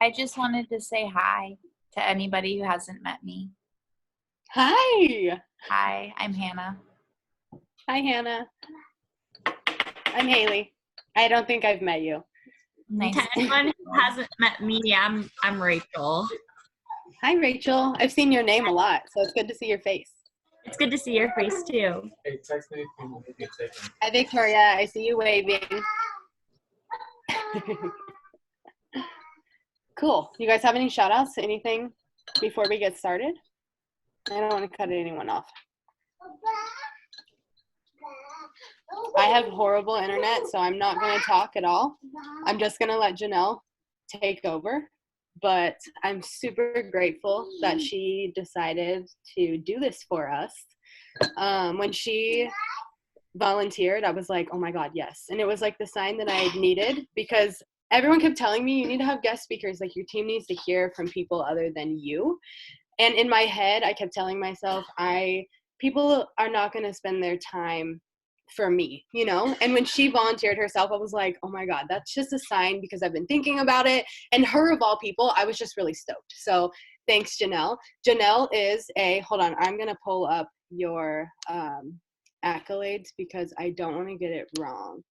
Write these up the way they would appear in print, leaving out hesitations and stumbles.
I just wanted to say hi to anybody who hasn't met me. Hi. Hi, I'm Hannah. Hi, Hannah. I'm Haley. I don't think I've met you. Nice. To anyone who hasn't met me, I'm Rachel. Hi, Rachel. I've seen your name a lot, so it's good to see your face. It's good to see your face too. Hey, text me if you need me taken. Hi, Victoria. I see you waving. Cool. You guys have any shout outs? Anything before we get started? I don't want to cut anyone off. I have horrible internet, so I'm not going to talk at all. I'm just going to let Janelle take over. But I'm super grateful that she decided to do this for us. When she volunteered, I was like, oh my God, yes. And it was like the sign that I needed, because everyone kept telling me you need to have guest speakers, like your team needs to hear from people other than you. And in my head, I kept telling myself, people are not going to spend their time for me, you know? And when she volunteered herself, I was like, oh my God, that's just a sign, because I've been thinking about it. And her, of all people, I was just really stoked. So thanks, Janelle. Janelle is hold on, I'm going to pull up your accolades because I don't want to get it wrong.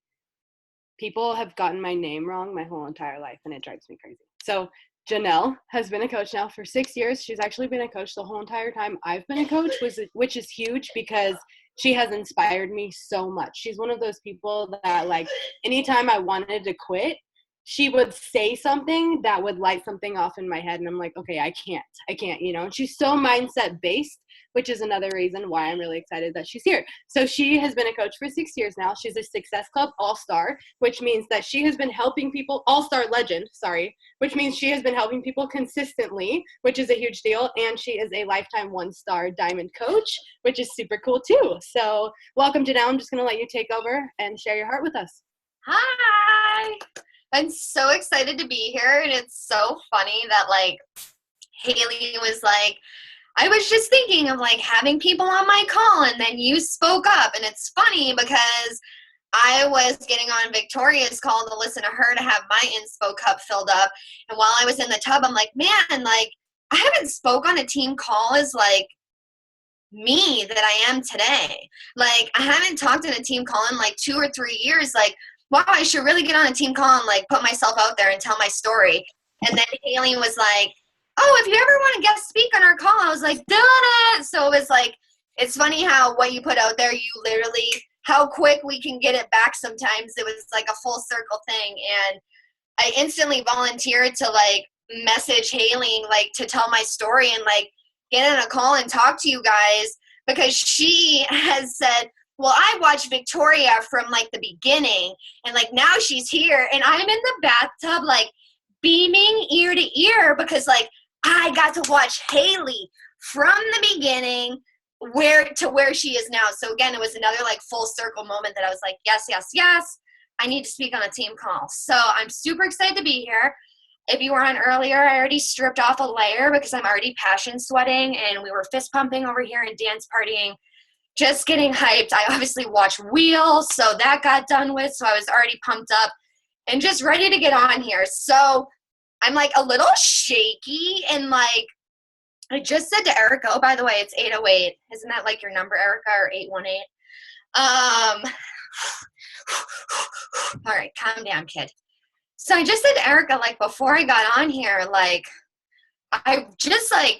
People have gotten my name wrong my whole entire life, and it drives me crazy. So Janelle has been a coach now for 6 years. She's actually been a coach the whole entire time I've been a coach, which is huge because she has inspired me so much. She's one of those people that, like, anytime I wanted to quit, she would say something that would light something off in my head, and I'm like, okay, I can't, you know. And she's so mindset based, which is another reason why I'm really excited that she's here. So she has been a coach for 6 years now. She's a Success Club All-Star, which means that she has been helping people, All-Star Legend, which means she has been helping people consistently, which is a huge deal. And she is a lifetime 1-star diamond coach, which is super cool too. So welcome, Janelle. I'm just going to let you take over and share your heart with us. Hi! I'm so excited to be here, and it's so funny that, like, Haley was like, I was just thinking of, like, having people on my call, and then you spoke up, and it's funny because I was getting on Victoria's call to listen to her to have my inspo cup filled up, and while I was in the tub, I'm like, man, like, I haven't spoke on a team call as, like, me that I am today. Like, I haven't talked in a team call in, like, 2 or 3 years, like, wow, I should really get on a team call and, like, put myself out there and tell my story. And then Haley was like, oh, if you ever want to guest speak on our call, I was like, done it. So it was like, it's funny how what you put out there, you literally, how quick we can get it back sometimes. It was like a full circle thing. And I instantly volunteered to, like, message Haley, like, to tell my story and, like, get on a call and talk to you guys, because she has said, well, I watched Victoria from, like, the beginning, and, like, now she's here, and I'm in the bathtub, like, beaming ear to ear, because, like, I got to watch Haley from the beginning where she is now. So again, it was another, like, full circle moment that I was like, yes, yes, yes, I need to speak on a team call. So I'm super excited to be here. If you were on earlier, I already stripped off a layer because I'm already passion sweating, and we were fist pumping over here and dance partying. Just getting hyped. I obviously watched Wheel, so that got done with, so I was already pumped up and just ready to get on here. So I'm, like, a little shaky, and, like, I just said to Erica, oh, by the way, it's 808. Isn't that, like, your number, Erica, or 818? All right, calm down, kid. So I just said to Erica, like, before I got on here, like, I just, like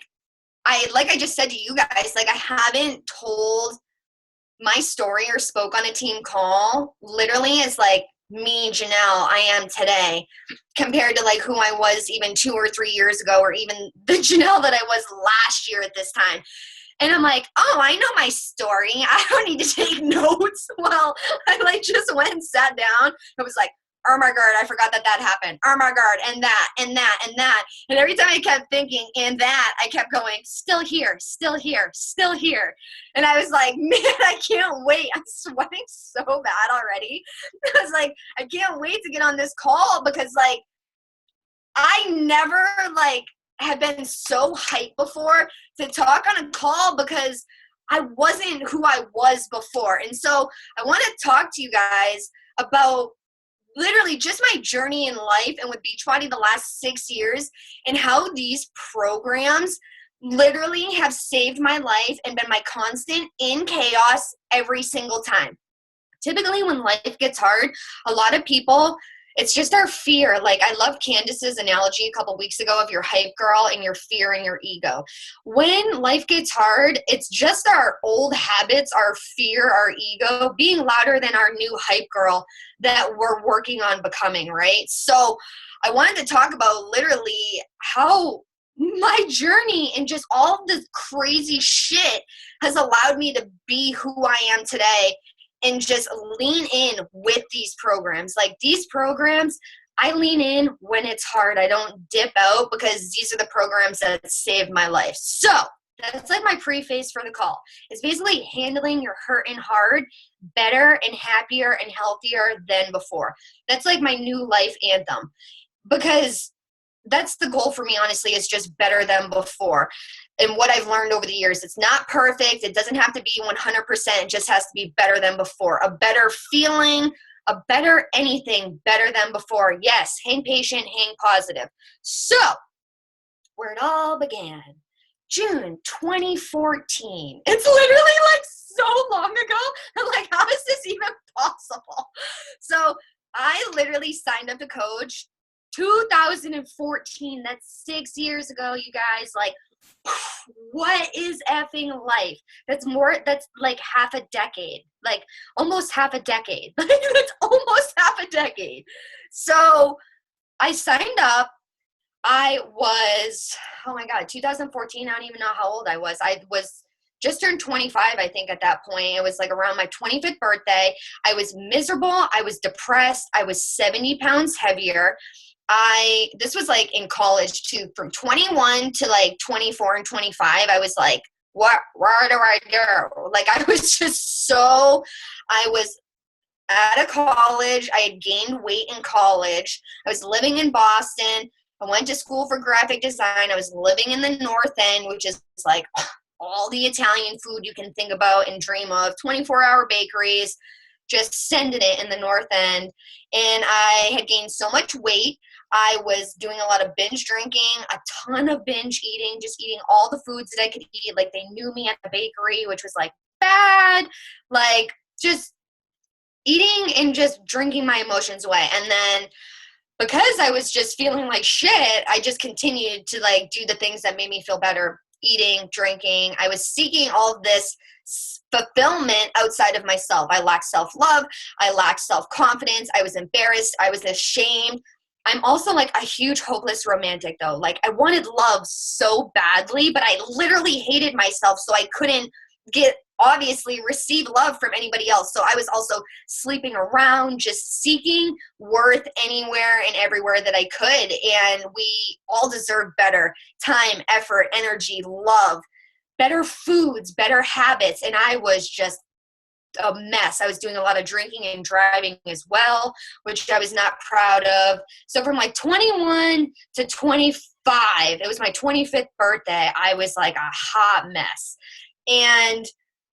I just said to you guys, like, I haven't told my story or spoke on a team call literally as, like, me, Janelle, I am today, compared to, like, who I was even 2 or 3 years ago, or even the Janelle that I was last year at this time. And I'm like, oh, I know my story. I don't need to take notes. Well, I, like, just went and sat down. I was like, oh my God, I forgot that happened. Oh my God, and that, and that, and that. And every time I kept thinking, and that, I kept going, still here, still here, still here. And I was like, man, I can't wait. I'm sweating so bad already. I was like, I can't wait to get on this call, because, like, I never, like, have been so hyped before to talk on a call, because I wasn't who I was before. And so I want to talk to you guys about literally just my journey in life and with Beachbody the last 6 years, and how these programs literally have saved my life and been my constant in chaos every single time. Typically when life gets hard, a lot of people, it's just our fear. Like, I love Candace's analogy a couple weeks ago of your hype girl and your fear and your ego. When life gets hard, it's just our old habits, our fear, our ego being louder than our new hype girl that we're working on becoming, right? So I wanted to talk about literally how my journey and just all the crazy shit has allowed me to be who I am today, and just lean in with these programs. Like, these programs, I lean in when it's hard. I don't dip out, because these are the programs that saved my life. So that's like my preface for the call. It's basically handling your hurt and hard better and happier and healthier than before. That's like my new life anthem, because that's the goal for me, honestly, is just better than before. And what I've learned over the years, it's not perfect. It doesn't have to be 100%. It just has to be better than before. A better feeling, a better anything, better than before. Yes, hang patient, hang positive. So, where it all began, June 2014. It's literally like so long ago. I'm like, how is this even possible? So, I literally signed up to coach 2014. That's 6 years ago, you guys. Like, what is effing life? That's like half a decade, like almost half a decade. That's almost half a decade. So I signed up. I was, oh my God, 2014. I don't even know how old I was. I was just turned 25, I think, at that point. It was like around my 25th birthday. I was miserable. I was depressed. I was 70 pounds heavier. This was like in college too, from 21 to like 24 and 25. I was like, where do I go? Like, I was just so, I was out of college. I had gained weight in college. I was living in Boston. I went to school for graphic design. I was living in the North End, which is like all the Italian food you can think about and dream of, 24-hour bakeries, just sending it in the North End. And I had gained so much weight. I was doing a lot of binge drinking, a ton of binge eating, just eating all the foods that I could eat. Like, they knew me at the bakery, which was like bad, like just eating and just drinking my emotions away. And then because I was just feeling like shit, I just continued to like do the things that made me feel better, eating, drinking. I was seeking all of this fulfillment outside of myself. I lacked self-love. I lacked self-confidence. I was embarrassed. I was ashamed. I'm also like a huge hopeless romantic though. Like, I wanted love so badly, but I literally hated myself, so I couldn't receive love from anybody else. So I was also sleeping around, just seeking worth anywhere and everywhere that I could. And we all deserve better time, effort, energy, love, better foods, better habits. And I was just a mess. I was doing a lot of drinking and driving as well, which I was not proud of. So from like 21 to 25, it was my 25th birthday, I was like a hot mess. And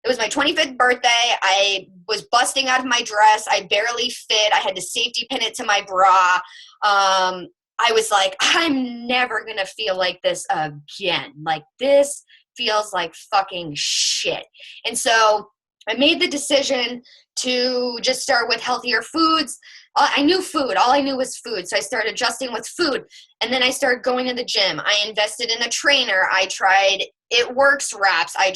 it was my 25th birthday. I was busting out of my dress. I barely fit. I had to safety pin it to my bra. I was like, I'm never going to feel like this again. Like, this feels like fucking shit. And so I made the decision to just start with healthier foods. I knew food. All I knew was food. So I started adjusting with food. And then I started going to the gym. I invested in a trainer. I tried It Works wraps. I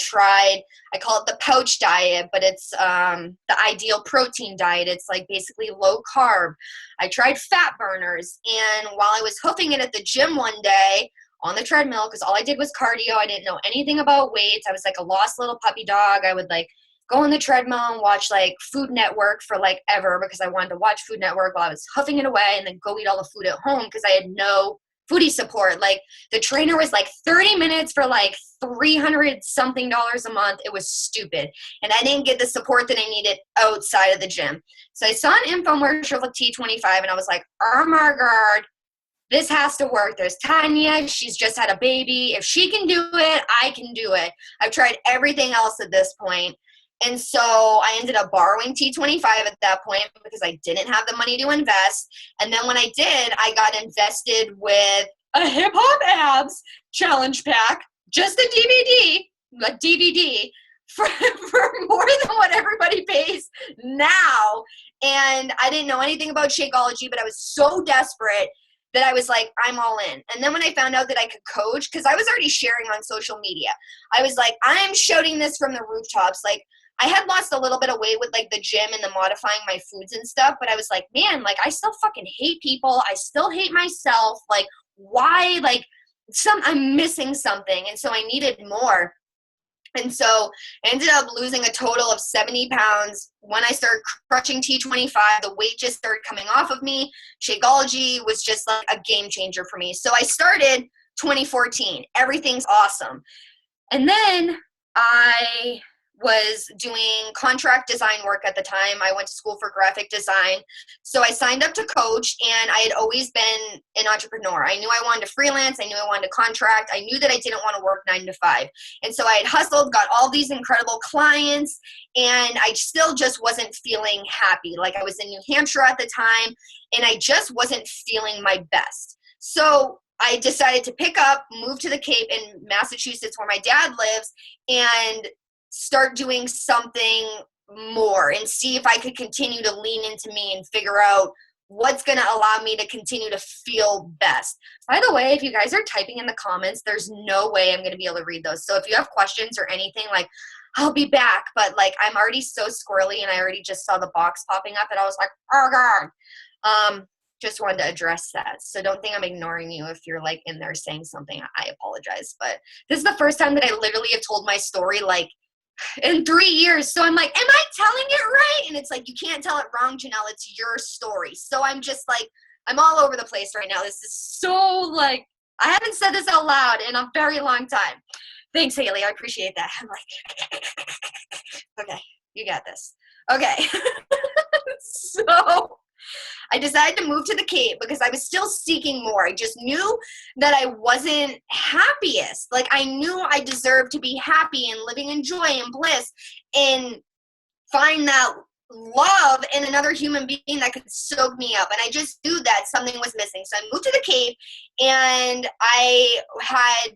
call it the pouch diet, but it's the ideal protein diet. It's like basically low carb. I tried fat burners. And while I was hoofing it at the gym one day on the treadmill, because all I did was cardio, I didn't know anything about weights. I was like a lost little puppy dog. I would like go on the treadmill and watch like Food Network for like ever, because I wanted to watch Food Network while I was huffing it away, and then go eat all the food at home because I had no foodie support. Like, the trainer was like 30 minutes for like $300 something a month. It was stupid. And I didn't get the support that I needed outside of the gym. So I saw an infomercial for T25 and I was like, oh my God, this has to work. There's Tanya. She's just had a baby. If she can do it, I can do it. I've tried everything else at this point. And so I ended up borrowing T25 at that point because I didn't have the money to invest. And then when I did, I got invested with a Hip Hop Abs challenge pack, just a DVD for more than what everybody pays now. And I didn't know anything about Shakeology, but I was so desperate that I was like, I'm all in. And then when I found out that I could coach, because I was already sharing on social media, I was like, I'm shouting this from the rooftops. Like, I had lost a little bit of weight with like the gym and the modifying my foods and stuff, but I was like, man, like I still fucking hate people. I still hate myself. Like, why? Like, I'm missing something. And so I needed more. And so I ended up losing a total of 70 pounds. When I started crushing T25, the weight just started coming off of me. Shakeology was just like a game changer for me. So I started 2014. Everything's awesome. And then I was doing contract design work at the time. I went to school for graphic design. So I signed up to coach, and I had always been an entrepreneur. I knew I wanted to freelance. I knew I wanted to contract. I knew that I didn't want to work 9 to 5. And so I had hustled, got all these incredible clients, and I still just wasn't feeling happy. Like, I was in New Hampshire at the time, and I just wasn't feeling my best. So I decided to pick up, move to the Cape in Massachusetts where my dad lives, and start doing something more and see if I could continue to lean into me and figure out what's going to allow me to continue to feel best. By the way, if you guys are typing in the comments, there's no way I'm going to be able to read those. So if you have questions or anything, like, I'll be back. But like, I'm already so squirrely, and I already just saw the box popping up, and I was like, oh God. Just wanted to address that. So don't think I'm ignoring you if you're like in there saying something. I apologize. But this is the first time that I literally have told my story like in 3 years. So I'm like, am I telling it right? And it's like, you can't tell it wrong, Janelle. It's your story. So I'm just like, I'm all over the place right now. This is so like, I haven't said this out loud in a very long time. Thanks, Haley. I appreciate that. I'm like, okay, you got this. Okay. So I decided to move to the Cape because I was still seeking more. I just knew that I wasn't happiest. Like, I knew I deserved to be happy and living in joy and bliss and find that love in another human being that could soak me up. And I just knew that something was missing. So I moved to the Cape, and I had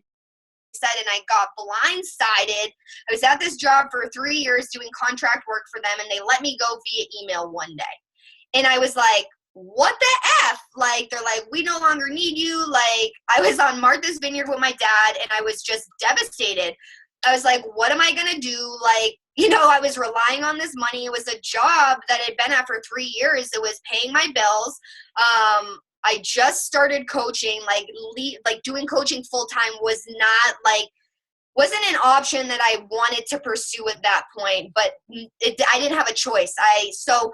said, and I got blindsided. I was at this job for 3 years doing contract work for them, and they let me go via email one day. And I was like, what the F? Like, they're like, we no longer need you. Like, I was on Martha's Vineyard with my dad, and I was just devastated. I was like, what am I going to do? Like, you know, I was relying on this money. It was a job that I'd been at for 3 years. It was paying my bills. I just started coaching, like doing coaching full time was not like, wasn't an option that I wanted to pursue at that point, but I didn't have a choice. So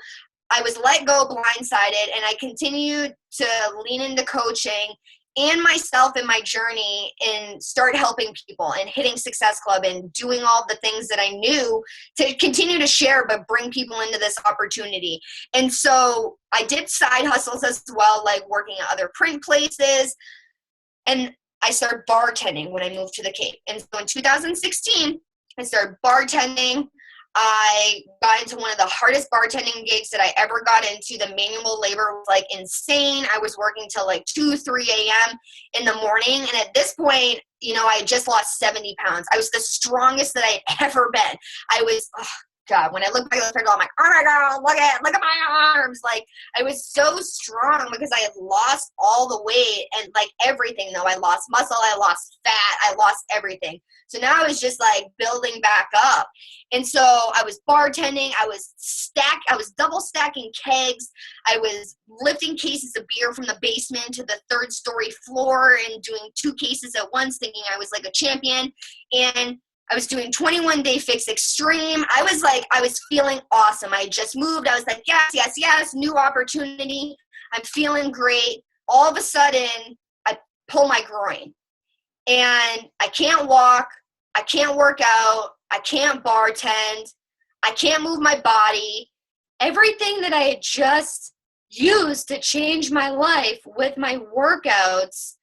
I was let go blindsided, and I continued to lean into coaching and myself in my journey and start helping people and hitting Success Club and doing all the things that I knew to continue to share, but bring people into this opportunity. And so I did side hustles as well, like working at other print places. And I started bartending when I moved to the Cape. And so in 2016, I started bartending. I got into one of the hardest bartending gigs that I ever got into. The manual labor was like insane. I was working till like 2, 3 a.m. in the morning. And at this point, you know, I had just lost 70 pounds. I was the strongest that I had ever been. I was, oh God, when I look back at the picture, I'm like, oh my God, look at my arms. Like, I was so strong because I had lost all the weight and like everything though. I lost muscle, I lost fat, I lost everything. So now I was just like building back up. And so I was bartending, I was double stacking kegs. I was lifting cases of beer from the basement to the 3rd story floor and doing 2 cases at once, thinking I was like a champion. And I was doing 21 Day Fix Extreme. I was feeling awesome. I just moved. I was like, yes, new opportunity. I'm feeling great. All of a sudden, I pull my groin. And I can't walk. I can't work out. I can't bartend. I can't move my body. Everything that I had just used to change my life with my workouts,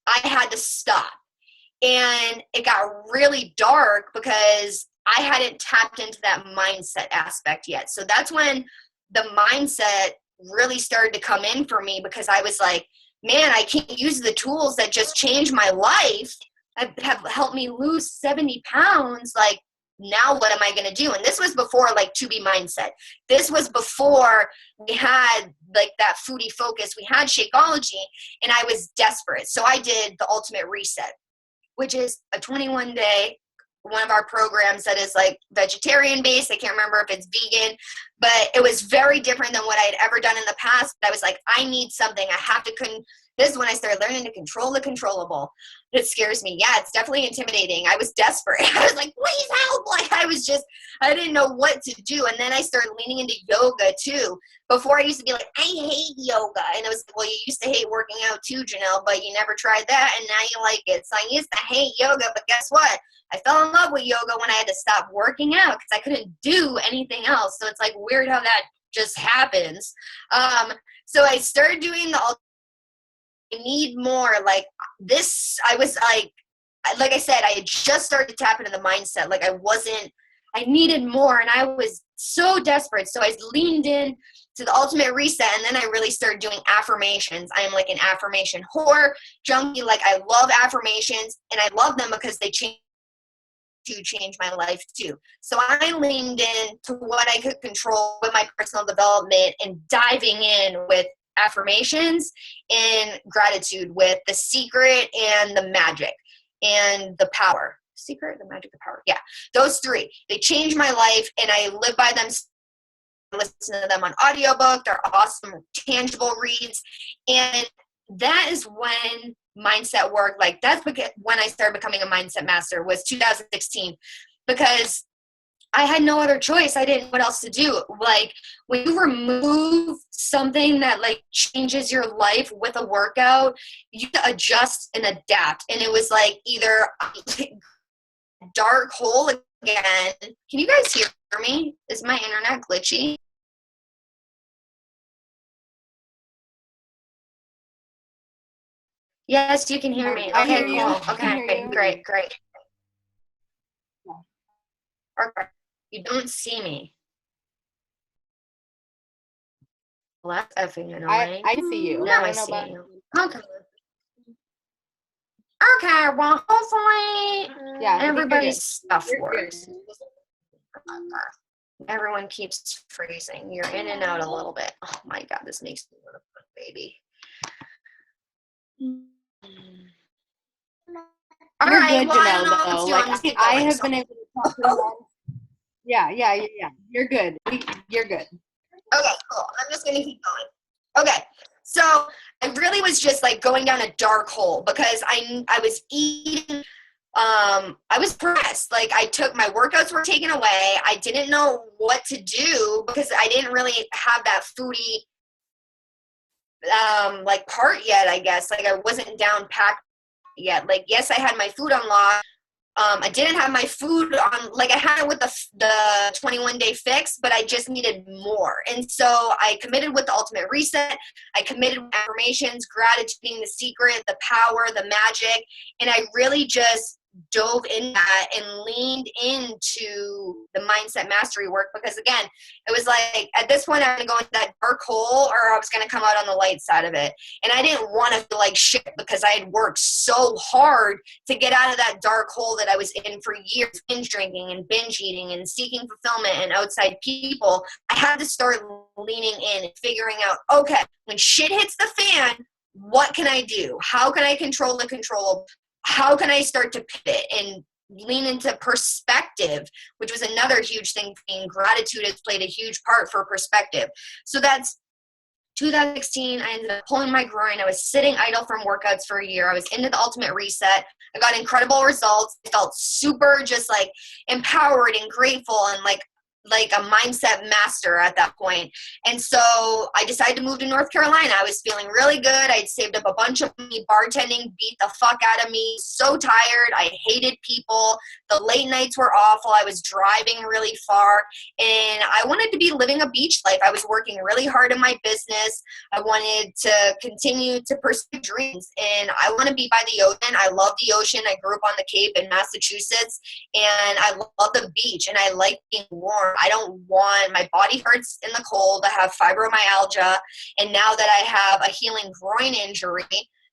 I had to stop. And it got really dark because I hadn't tapped into that mindset aspect yet. So that's when the mindset really started to come in for me, because I was like, man, I can't use the tools that just changed my life, have helped me lose 70 pounds. Like, now what am I going to do? And this was before like To Be Mindset. This was before we had like that foodie focus. We had Shakeology, and I was desperate. So I did the Ultimate Reset, which is a 21-day, one of our programs that is like vegetarian based. I can't remember if it's vegan, but it was very different than what I had ever done in the past. But I was like, I need something. I have to this is when I started learning to control the controllable. It scares me. Yeah, it's definitely intimidating. I was desperate. I was like, please help. Like, I didn't know what to do. And then I started leaning into yoga too. Before I used to be like, I hate yoga. And I was like, well, you used to hate working out too, Janelle, but you never tried that. And now you like it. So I used to hate yoga, but guess what? I fell in love with yoga when I had to stop working out because I couldn't do anything else. So it's like weird how that just happens. So I started doing I need more like this. I was like I said, I had just started to tap into the mindset. Like I needed more, and I was so desperate. So I leaned in to the Ultimate Reset, and then I really started doing affirmations. I am like an affirmation whore junkie. Like, I love affirmations, and I love them because they change my life too. So I leaned in to what I could control with my personal development and diving in with affirmations and gratitude with the secret and the magic and the power. Secret, the magic, the power. Yeah, those three. They changed my life, and I live by them. I listen to them on audiobook. They're awesome, tangible reads. And that is when mindset work, like that's when I started becoming a mindset master, was 2016, because I had no other choice. I didn't know what else to do. Like, when you remove something that like changes your life with a workout, you adjust and adapt. And it was like either dark hole again. Can you guys hear me? Is my internet glitchy? Yes, you can hear me. I Okay, hear you. cool. I can Okay, hear you. great. Okay. You don't see me. Well, that's effing annoying. I see you. Now I I don't know see about you. Okay. Okay, well, hopefully Yeah, I think you're everybody's good. stuff You're good. works. Everyone keeps freezing. You're in and out a little bit. Oh my God, this makes me want to put a baby. All You're right, good, well, I don't know Janelle, what though. to do. Like, I'm just keep I going, have so. been able to talk to them. Yeah. You're good. You're good. Okay, cool. I'm just going to keep going. Okay, so I really was just like going down a dark hole because I was eating, I was pressed. Like, my workouts were taken away. I didn't know what to do because I didn't really have that foodie, like part yet, I guess. Like, I wasn't down packed yet. Like, yes, I had my food unlocked. I didn't have my food on, like I had it with the 21-day fix, but I just needed more. And so I committed with the Ultimate Reset. I committed with affirmations, gratitude being the secret, the power, the magic. And I really just dove in that and leaned into the mindset mastery work, because again, it was like at this point I'm going to go into that dark hole, or I was going to come out on the light side of it. And I didn't want to feel like shit because I had worked so hard to get out of that dark hole that I was in for years, binge drinking and binge eating and seeking fulfillment and outside people. I had to start leaning in and figuring out, okay, when shit hits the fan, what can I do? How can I control the controllable? How can I start to pivot and lean into perspective, which was another huge thing for me. Gratitude has played a huge part for perspective. So that's 2016. I ended up pulling my groin. I was sitting idle from workouts for a year. I was into the Ultimate Reset. I got incredible results. I felt super just like empowered and grateful, and like like a mindset master at that point. And so I decided to move to North Carolina. I was feeling really good. I'd saved up a bunch of money. Bartending beat the fuck out of me. So tired. I hated people. The late nights were awful. I was driving really far. And I wanted to be living a beach life. I was working really hard in my business. I wanted to continue to pursue dreams. And I want to be by the ocean. I love the ocean. I grew up on the Cape in Massachusetts. And I love the beach. And I like being warm. I don't want, my body hurts in the cold. I have fibromyalgia. And now that I have a healing groin injury,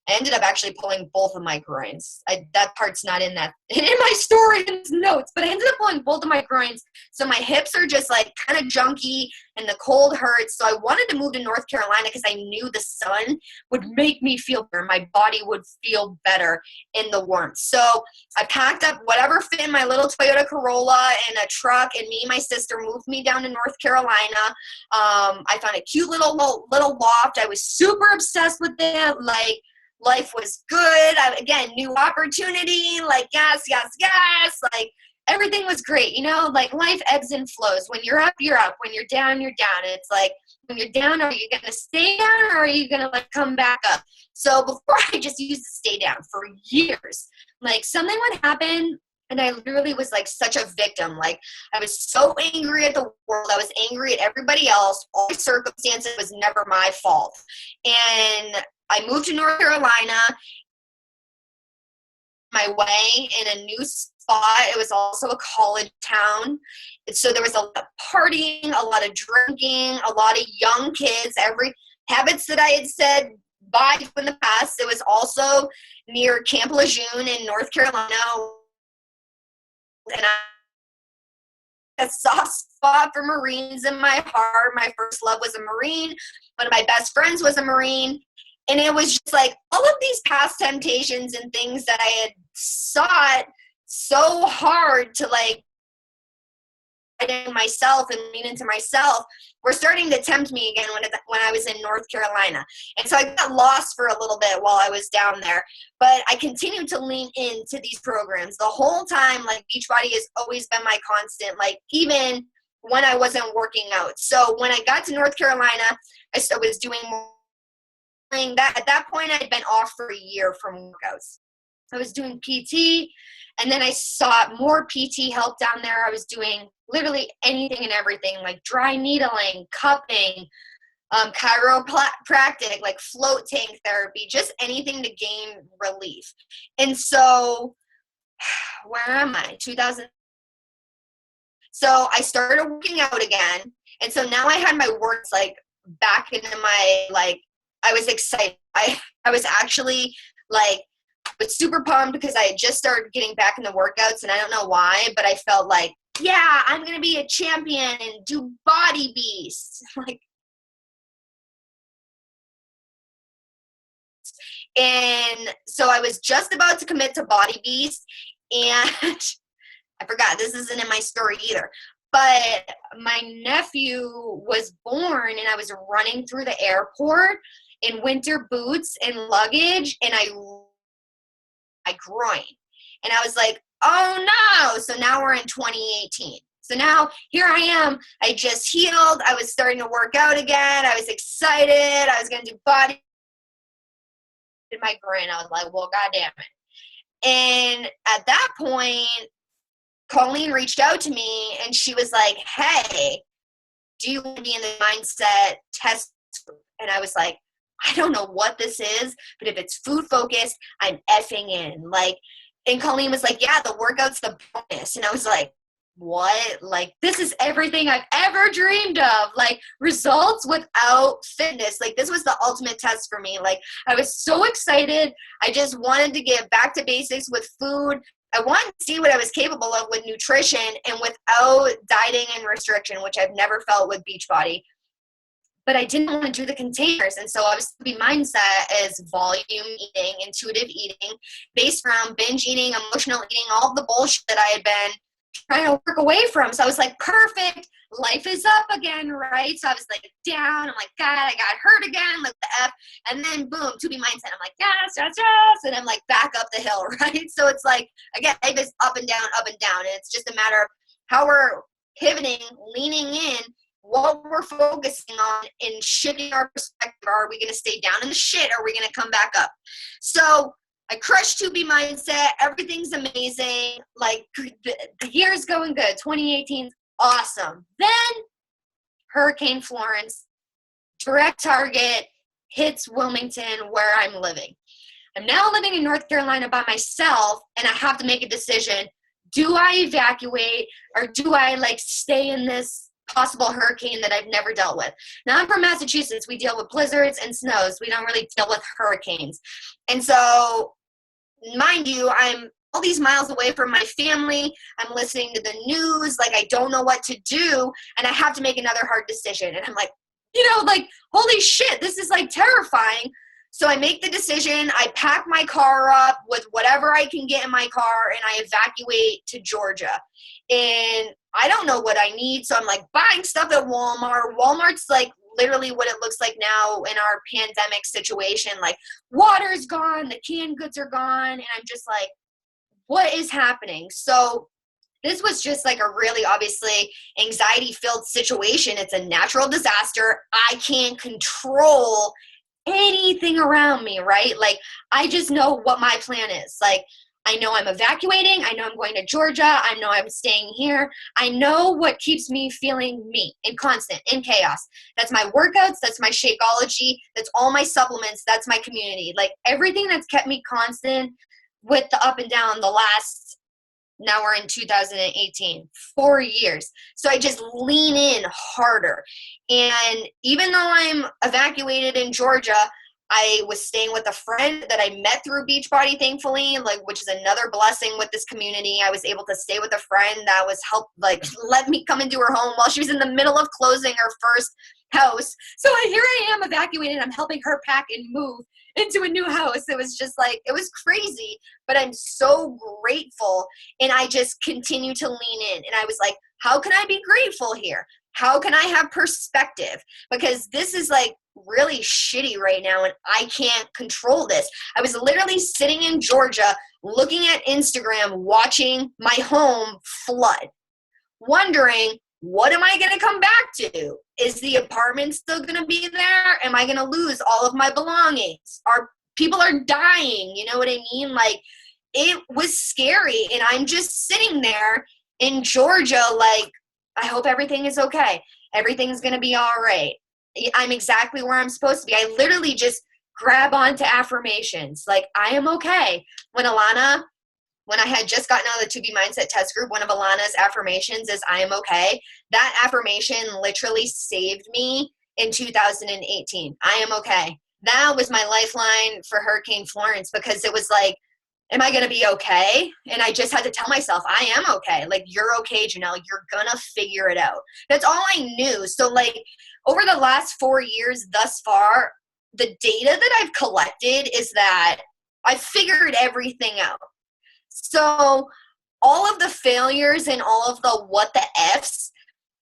I ended up actually pulling both of my groins. That part's not in my story in notes, but I ended up pulling both of my groins. So my hips are just like kind of junky and the cold hurts. So I wanted to move to North Carolina because I knew the sun would make me feel better. My body would feel better in the warmth. So I packed up whatever fit in my little Toyota Corolla in a truck, and me and my sister moved me down to North Carolina. I found a cute little loft. I was super obsessed with it. Like, life was good. Again, new opportunity, like yes. Like everything was great. You know, like life ebbs and flows. When you're up, you're up. When you're down, you're down. And it's like, when you're down, are you going to stay down or are you going to like come back up? So before I just used to stay down for years, like something would happen and I literally was like such a victim. Like I was so angry at the world. I was angry at everybody else. All the circumstances was never my fault. And I moved to North Carolina my way in a new spot. It was also a college town. So there was a lot of partying, a lot of drinking, a lot of young kids, every habits that I had said bye to in the past. It was also near Camp Lejeune in North Carolina. And I had a soft spot for Marines in my heart. My first love was a Marine. One of my best friends was a Marine. And it was just like all of these past temptations and things that I had sought so hard to like in myself and lean into myself were starting to tempt me again when I was in North Carolina. And so I got lost for a little bit while I was down there. But I continued to lean into these programs the whole time. Like Beachbody has always been my constant, like even when I wasn't working out. So when I got to North Carolina, I was doing more. That at that point I had been off for a year from workouts. I was doing PT, and then I sought more PT help down there. I was doing literally anything and everything, like dry needling, cupping, chiropractic, like float tank therapy, just anything to gain relief. And so where am I? 2000. So I started working out again. And so now I had my works like back into my, like, I was excited. I was actually like, was super pumped because I had just started getting back in the workouts, and I don't know why, but I felt like, yeah, I'm going to be a champion and do Body Beast. Like, and so I was just about to commit to Body Beast, and I forgot, this isn't in my story either, but my nephew was born, and I was running through the airport in winter boots and luggage, and my groin. And I was like, oh no. So now we're in 2018. So now here I am. I just healed. I was starting to work out again. I was excited. I was going to do body in my groin. I was like, well, goddamn it. And at that point, Colleen reached out to me and she was like, hey, do you want to be in the mindset test group? And I was like, I don't know what this is, but if it's food focused, I'm effing in. Like, and Colleen was like, yeah, the workout's the bonus. And I was like, what? Like, this is everything I've ever dreamed of. Like, results without fitness. Like, this was the ultimate test for me. Like, I was so excited. I just wanted to get back to basics with food. I wanted to see what I was capable of with nutrition and without dieting and restriction, which I've never felt with Beachbody. But I didn't want to do the containers. And so obviously mindset is volume eating, intuitive eating, based around binge eating, emotional eating, all the bullshit that I had been trying to work away from. So I was like, perfect. Life is up again, right? So I was like down. I'm like, God, I got hurt again. Like the F. And then boom, to be mindset. I'm like, yes, yes, yes. And I'm like back up the hill, right? So it's like, again, life is up and down, up and down. And it's just a matter of how we're pivoting, leaning in, what we're focusing on and shifting our perspective. Are we going to stay down in the shit? Or are we going to come back up? So I crushed 2B mindset. Everything's amazing. Like the year's going good. 2018's awesome. Then Hurricane Florence, direct target, hits Wilmington where I'm living. I'm now living in North Carolina by myself, and I have to make a decision. Do I evacuate, or do I like stay in this possible hurricane that I've never dealt with? Now I'm from Massachusetts. We deal with blizzards and snows. We don't really deal with hurricanes. And so, mind you, I'm all these miles away from my family. I'm listening to the news. Like, I don't know what to do, and I have to make another hard decision. And I'm like, like, holy shit, this is like terrifying. So I make the decision. I pack my car up with whatever I can get in my car, and I evacuate to Georgia. And I don't know what I need, so I'm like buying stuff at Walmart. Walmart's like literally what it looks like now in our pandemic situation. Like, water's gone, the canned goods are gone, and I'm just like, what is happening? So this was just like a really obviously anxiety-filled situation. It's a natural disaster. I can't control anything around me, right? Like, I just know what my plan is. Like, I know I'm evacuating. I know I'm going to Georgia. I know I'm staying here. I know what keeps me feeling me in constant, in chaos. That's my workouts. That's my Shakeology. That's all my supplements. That's my community. Like, everything that's kept me constant with the up and down the last, now we're in 2018, 4 years. So I just lean in harder. And even though I'm evacuated in Georgia, I was staying with a friend that I met through Beachbody, thankfully, like, which is another blessing with this community. I was able to stay with a friend that was let me come into her home while she was in the middle of closing her first house. So here I am evacuated. I'm helping her pack and move into a new house. It was just like, it was crazy, but I'm so grateful. And I just continue to lean in. And I was like, how can I be grateful here? How can I have perspective? Because this is like really shitty right now, and I can't control this. I was literally sitting in Georgia looking at Instagram, watching my home flood, wondering, what am I going to come back to? Is the apartment still going to be there? Am I going to lose all of my belongings? People are dying, you know what I mean? Like, it was scary, and I'm just sitting there in Georgia like, I hope everything is okay. Everything's going to be all right. I'm exactly where I'm supposed to be. I literally just grab onto affirmations. Like, I am okay. When I had just gotten out of the 2B Mindset test group, one of Alana's affirmations is, I am okay. That affirmation literally saved me in 2018. I am okay. That was my lifeline for Hurricane Florence, because it was like, am I going to be okay? And I just had to tell myself, I am okay. Like, you're okay, Janelle. You're going to figure it out. That's all I knew. So, like, over the last 4 years thus far, the data that I've collected is that I've figured everything out. So all of the failures and all of the what the F's,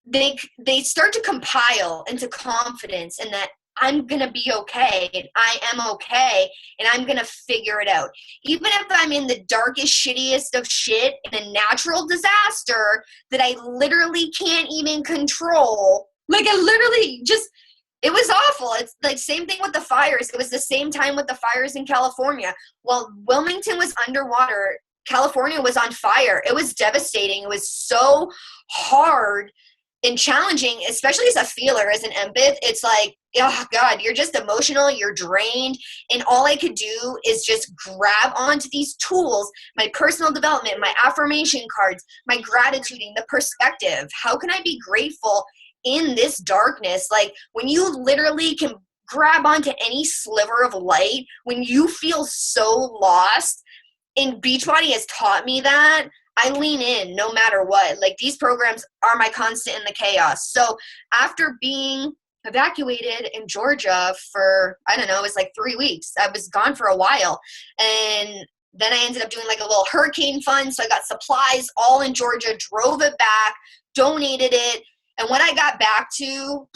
they start to compile into confidence in that I'm going to be okay, and I am okay, and I'm going to figure it out. Even if I'm in the darkest, shittiest of shit in a natural disaster that I literally can't even control. Like, I literally just, it was awful. It's like same thing with the fires. It was the same time with the fires in California. While Wilmington was underwater, California was on fire. It was devastating. It was so hard and challenging, especially as a feeler, as an empath. It's like, oh God, you're just emotional, you're drained. And all I could do is just grab onto these tools, my personal development, my affirmation cards, my gratituding, the perspective. How can I be grateful in this darkness? Like, when you literally can grab onto any sliver of light, when you feel so lost, and Beachbody has taught me that, I lean in no matter what. Like, these programs are my constant in the chaos. So after being evacuated in Georgia for, I don't know, it was like 3 weeks. I was gone for a while. And then I ended up doing like a little hurricane fund. So I got supplies all in Georgia, drove it back, donated it. And when I got back to,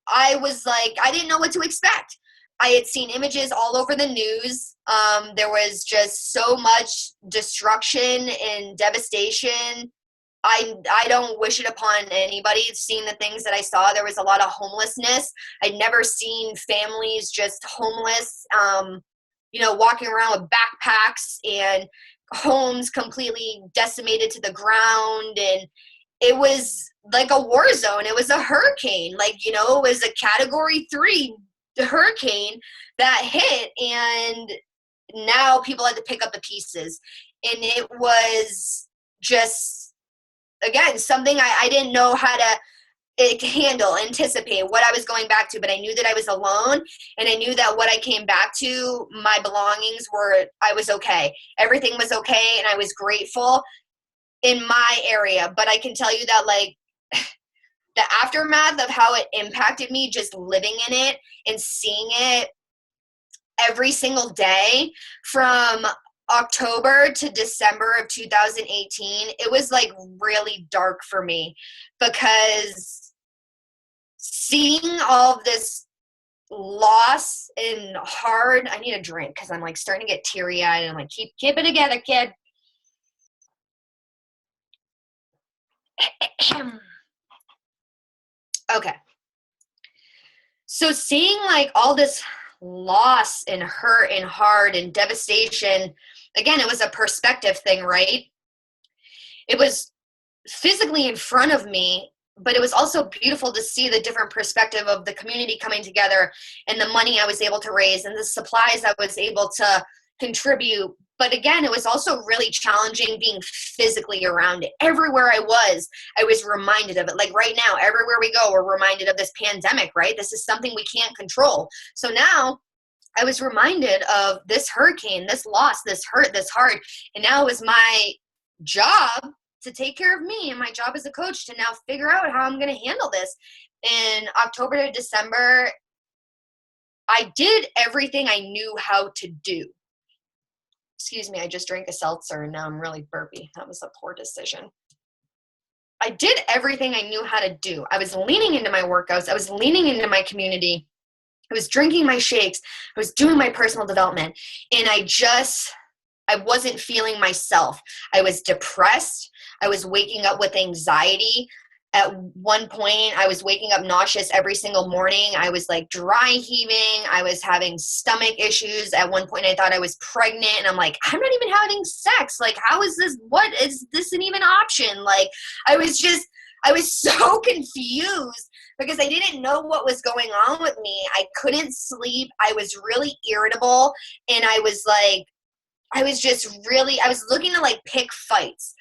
I was like, I didn't know what to expect. I had seen images all over the news. There was just so much destruction and devastation I don't wish it upon anybody. Seeing the things that I saw, there was a lot of homelessness. I'd never seen families just homeless, walking around with backpacks and homes completely decimated to the ground. And it was like a war zone. It was a hurricane. It was a Category 3 hurricane that hit, and now people had to pick up the pieces. And it was just, again, something I didn't know how to handle, anticipate what I was going back to, but I knew that I was alone, and I knew that what I came back to, my belongings I was okay. Everything was okay, and I was grateful in my area. But I can tell you that, the aftermath of how it impacted me, just living in it and seeing it every single day from October to December of 2018, it was really dark for me, because seeing all of this loss and hard, I need a drink because I'm starting to get teary eyed, and I'm keep it together, kid. Okay. So seeing all this loss and hurt and hard and devastation, again, it was a perspective thing, right? It was physically in front of me, but it was also beautiful to see the different perspective of the community coming together, and the money I was able to raise, and the supplies I was able to contribute. But again, it was also really challenging being physically around it. Everywhere I was reminded of it. Right now, everywhere we go, we're reminded of this pandemic, right? This is something we can't control. So now I was reminded of this hurricane, this loss, this hurt, this hard. And now it was my job to take care of me, and my job as a coach to now figure out how I'm going to handle this. In October to December, I did everything I knew how to do. Excuse me, I just drank a seltzer and now I'm really burpy. That was a poor decision. I did everything I knew how to do. I was leaning into my workouts. I was leaning into my community. I was drinking my shakes. I was doing my personal development. And I wasn't feeling myself. I was depressed. I was waking up with anxiety. At one point, I was waking up nauseous every single morning. I was dry heaving. I was having stomach issues. At one point, I thought I was pregnant, and I'm I'm not even having sex. How is this? What is this an even option? I was so confused because I didn't know what was going on with me. I couldn't sleep. I was really irritable, and I was looking to pick fights.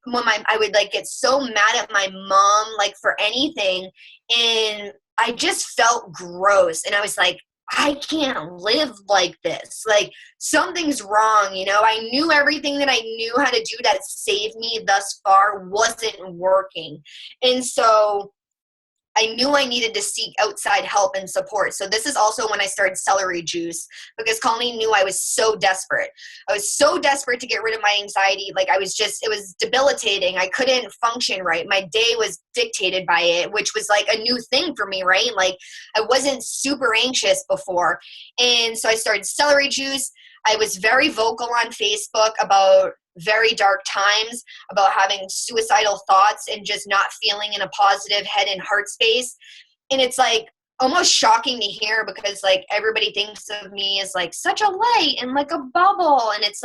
When I would get so mad at my mom, for anything. And I just felt gross. And I was I can't live like this. Something's wrong. I knew everything that I knew how to do that saved me thus far wasn't working. And so I knew I needed to seek outside help and support. So this is also when I started Celery Juice, because Colleen knew I was so desperate. I was so desperate to get rid of my anxiety. It was debilitating. I couldn't function right. My day was dictated by it, which was a new thing for me, right? I wasn't super anxious before. And so I started Celery Juice. I was very vocal on Facebook about very dark times, about having suicidal thoughts and just not feeling in a positive head and heart space. And it's almost shocking to hear, because everybody thinks of me as such a light and a bubble. And it's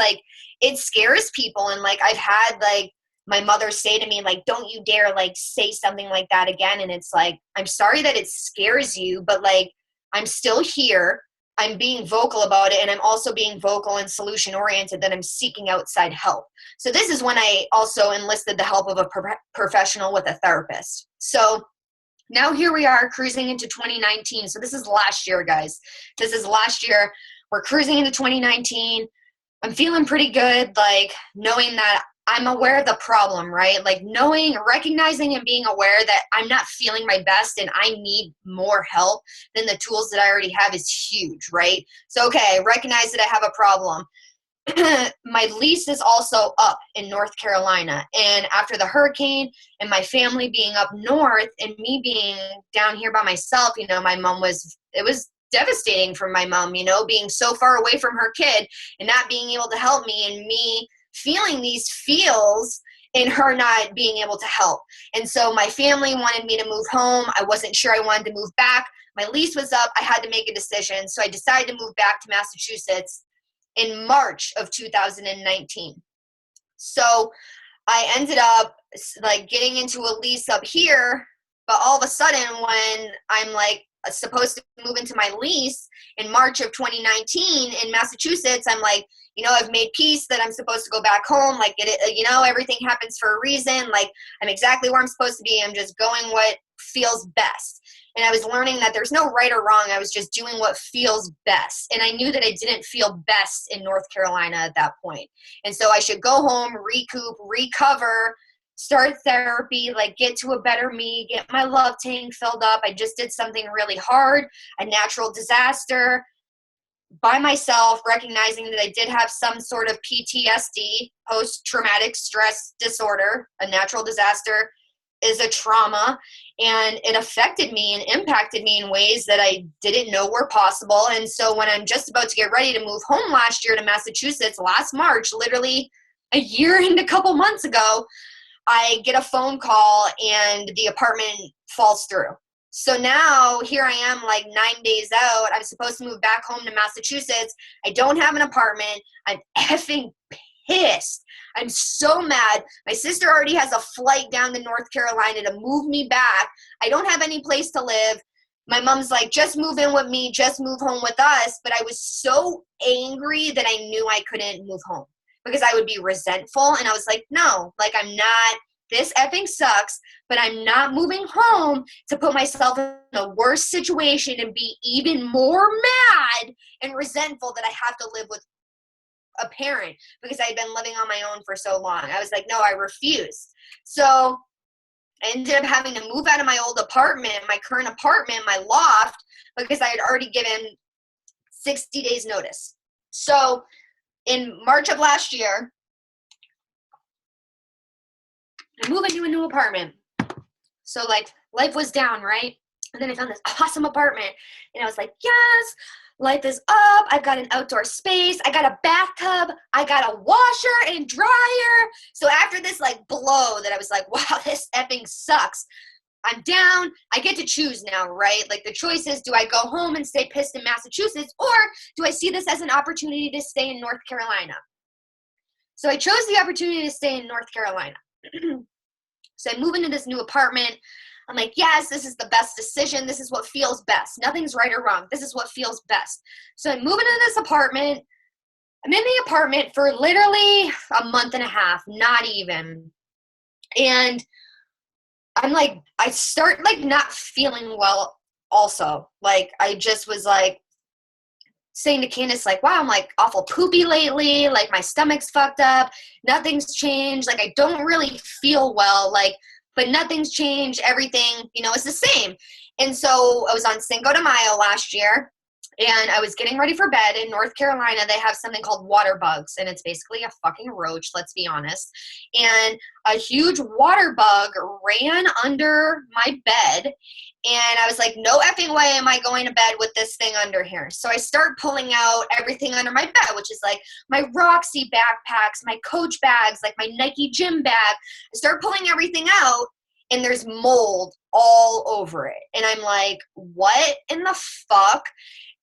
it scares people. And I've had my mother say to me, don't you dare say something like that again. And it's I'm sorry that it scares you, but I'm still here. I'm being vocal about it, and I'm also being vocal and solution-oriented, that I'm seeking outside help. So this is when I also enlisted the help of a professional with a therapist. So now here we are cruising into 2019. So this is last year, guys. This is last year. We're cruising into 2019. I'm feeling pretty good, knowing that I'm aware of the problem, right? Recognizing and being aware that I'm not feeling my best and I need more help than the tools that I already have is huge, right? So, okay, I recognize that I have a problem. My lease is also up in North Carolina. And after the hurricane and my family being up north and me being down here by myself, my mom it was devastating for my mom, being so far away from her kid and not being able to help me, and me feeling these feels and her not being able to help. And so my family wanted me to move home. I wasn't sure I wanted to move back. My lease was up. I had to make a decision. So I decided to move back to Massachusetts in March of 2019. So I ended up like getting into a lease up here, but all of a sudden when I'm like supposed to move into my lease in March of 2019 in Massachusetts, I'm like, you know, I've made peace that I'm supposed to go back home. Like, you know, everything happens for a reason. Like, I'm exactly where I'm supposed to be. I'm just going what feels best. And I was learning that there's no right or wrong. I was just doing what feels best. And I knew that I didn't feel best in North Carolina at that point. And so I should go home, recoup, recover, start therapy, like get to a better me, get my love tank filled up. I just did something really hard, a natural disaster by myself, recognizing that I did have some sort of PTSD, post-traumatic stress disorder. A natural disaster is a trauma, and it affected me and impacted me in ways that I didn't know were possible. And so when I'm just about to get ready to move home last year to Massachusetts, last March, literally a year and a couple months ago, I get a phone call and the apartment falls through. So now here I am like 9 days out. I'm supposed to move back home to Massachusetts. I don't have an apartment. I'm effing pissed. I'm so mad. My sister already has a flight down to North Carolina to move me back. I don't have any place to live. My mom's like, just move in with me, just move home with us. But I was so angry that I knew I couldn't move home because I would be resentful. And I was like, no, like I'm not, this effing sucks, but I'm not moving home to put myself in a worse situation and be even more mad and resentful that I have to live with a parent because I had been living on my own for so long. I was like, no, I refuse. So I ended up having to move out of my old apartment, my current apartment, my loft, because I had already given 60 days notice. So in March of last year, I moved into a new apartment. So like life was down, right? And then I found this awesome apartment and I was like, yes, life is up. I've got an outdoor space. I got a bathtub. I got a washer and dryer. So after this like blow that I was like, wow, this effing sucks. I'm down. I get to choose now, right? Like the choice is, do I go home and stay pissed in Massachusetts, or do I see this as an opportunity to stay in North Carolina? So I chose the opportunity to stay in North Carolina. So I move into this new apartment. I'm like, yes, this is the best decision. This is what feels best. Nothing's right or wrong. This is what feels best. So I move into this apartment. I'm in the apartment for literally a month and a half, not even. And I'm like, I start like not feeling well also. Like I just was like saying to Candace, like, wow, I'm like awful poopy lately. Like my stomach's fucked up. Nothing's changed. Like I don't really feel well. Like, but nothing's changed. Everything, you know, is the same. And so I was on Cinco de Mayo last year and I was getting ready for bed. In North Carolina, they have something called water bugs, and it's basically a fucking roach, let's be honest. And a huge water bug ran under my bed, and I was like, no effing way am I going to bed with this thing under here. So I start pulling out everything under my bed, which is like my Roxy backpacks, my Coach bags, like my Nike gym bag. I start pulling everything out, and there's mold all over it. And I'm like, what in the fuck?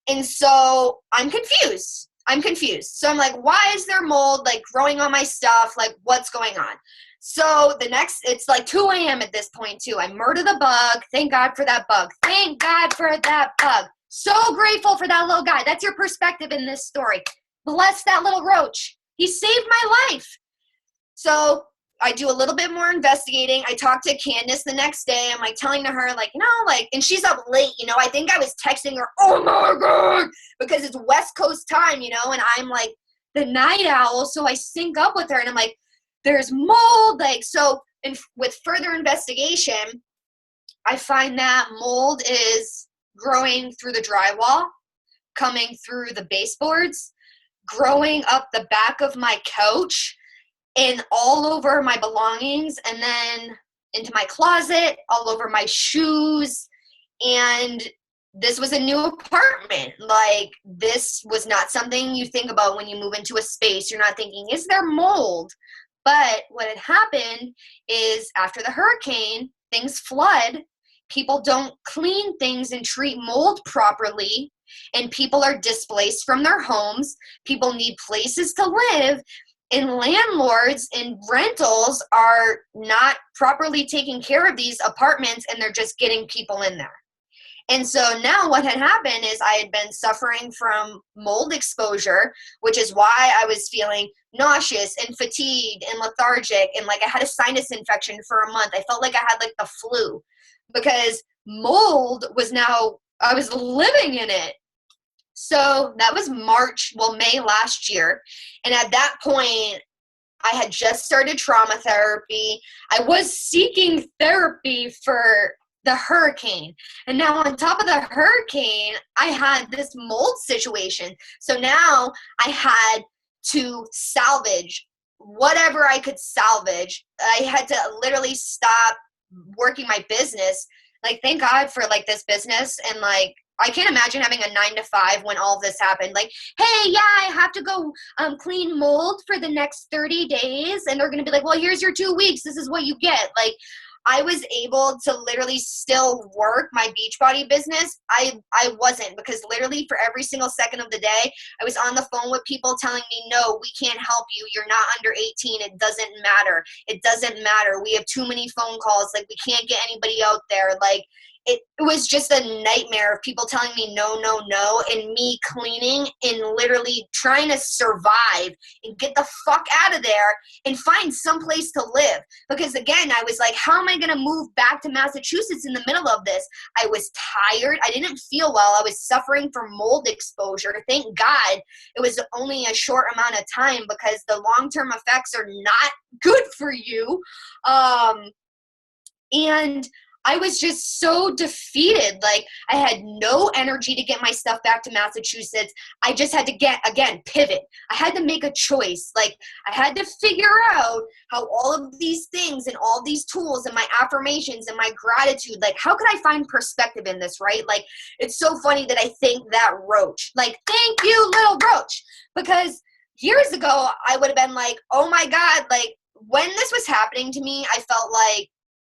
And so I'm confused. So I'm like, why is there mold like growing on my stuff? Like what's going on? So it's like 2 a.m. at this point too. I murder the bug. Thank God for that bug. Thank God for that bug. So grateful for that little guy. That's your perspective in this story. Bless that little roach. He saved my life. So I do a little bit more investigating. I talk to Candace the next day. I'm like telling to her like, you know, like, and she's up late, you know, I think I was texting her, oh my God, because it's West Coast time, you know, and I'm like the night owl. So I sync up with her and I'm like, there's mold. Like, so with further investigation, I find that mold is growing through the drywall, coming through the baseboards, growing up the back of my couch, and all over my belongings, and then into my closet, all over my shoes. And this was a new apartment. Like, this was not something you think about when you move into a space. You're not thinking, is there mold? But what had happened is after the hurricane, things flood, people don't clean things and treat mold properly, and people are displaced from their homes. People need places to live, and landlords and rentals are not properly taking care of these apartments, and they're just getting people in there. And so now what had happened is I had been suffering from mold exposure, which is why I was feeling nauseous and fatigued and lethargic, and like I had a sinus infection for a month. I felt like I had like the flu because mold was now, I was living in it. So that was May last year. And at that point, I had just started trauma therapy. I was seeking therapy for the hurricane. And now on top of the hurricane, I had this mold situation. So now I had to salvage whatever I could salvage. I had to literally stop working my business. Like, thank God for like this business. And like, I can't imagine having a 9-to-5 when all of this happened. Like, hey, yeah, I have to go clean mold for the next 30 days. And they're going to be like, well, here's your 2 weeks. This is what you get. Like, I was able to literally still work my Beachbody business. I wasn't, because literally for every single second of the day, I was on the phone with people telling me, no, we can't help you. You're not under 18. It doesn't matter. It doesn't matter. We have too many phone calls. Like, we can't get anybody out there. Like, it was just a nightmare of people telling me no, no, no, and me cleaning and literally trying to survive and get the fuck out of there and find someplace to live. Because again, I was like, how am I going to move back to Massachusetts in the middle of this? I was tired. I didn't feel well. I was suffering from mold exposure. Thank God it was only a short amount of time, because the long-term effects are not good for you. And I was just so defeated. Like, I had no energy to get my stuff back to Massachusetts. I just had to pivot. I had to make a choice. Like, I had to figure out how all of these things and all these tools and my affirmations and my gratitude, like, how could I find perspective in this, right? Like, it's so funny that I thank that roach. Like, thank you, little roach. Because years ago, I would have been like, oh my God, like, when this was happening to me, I felt like,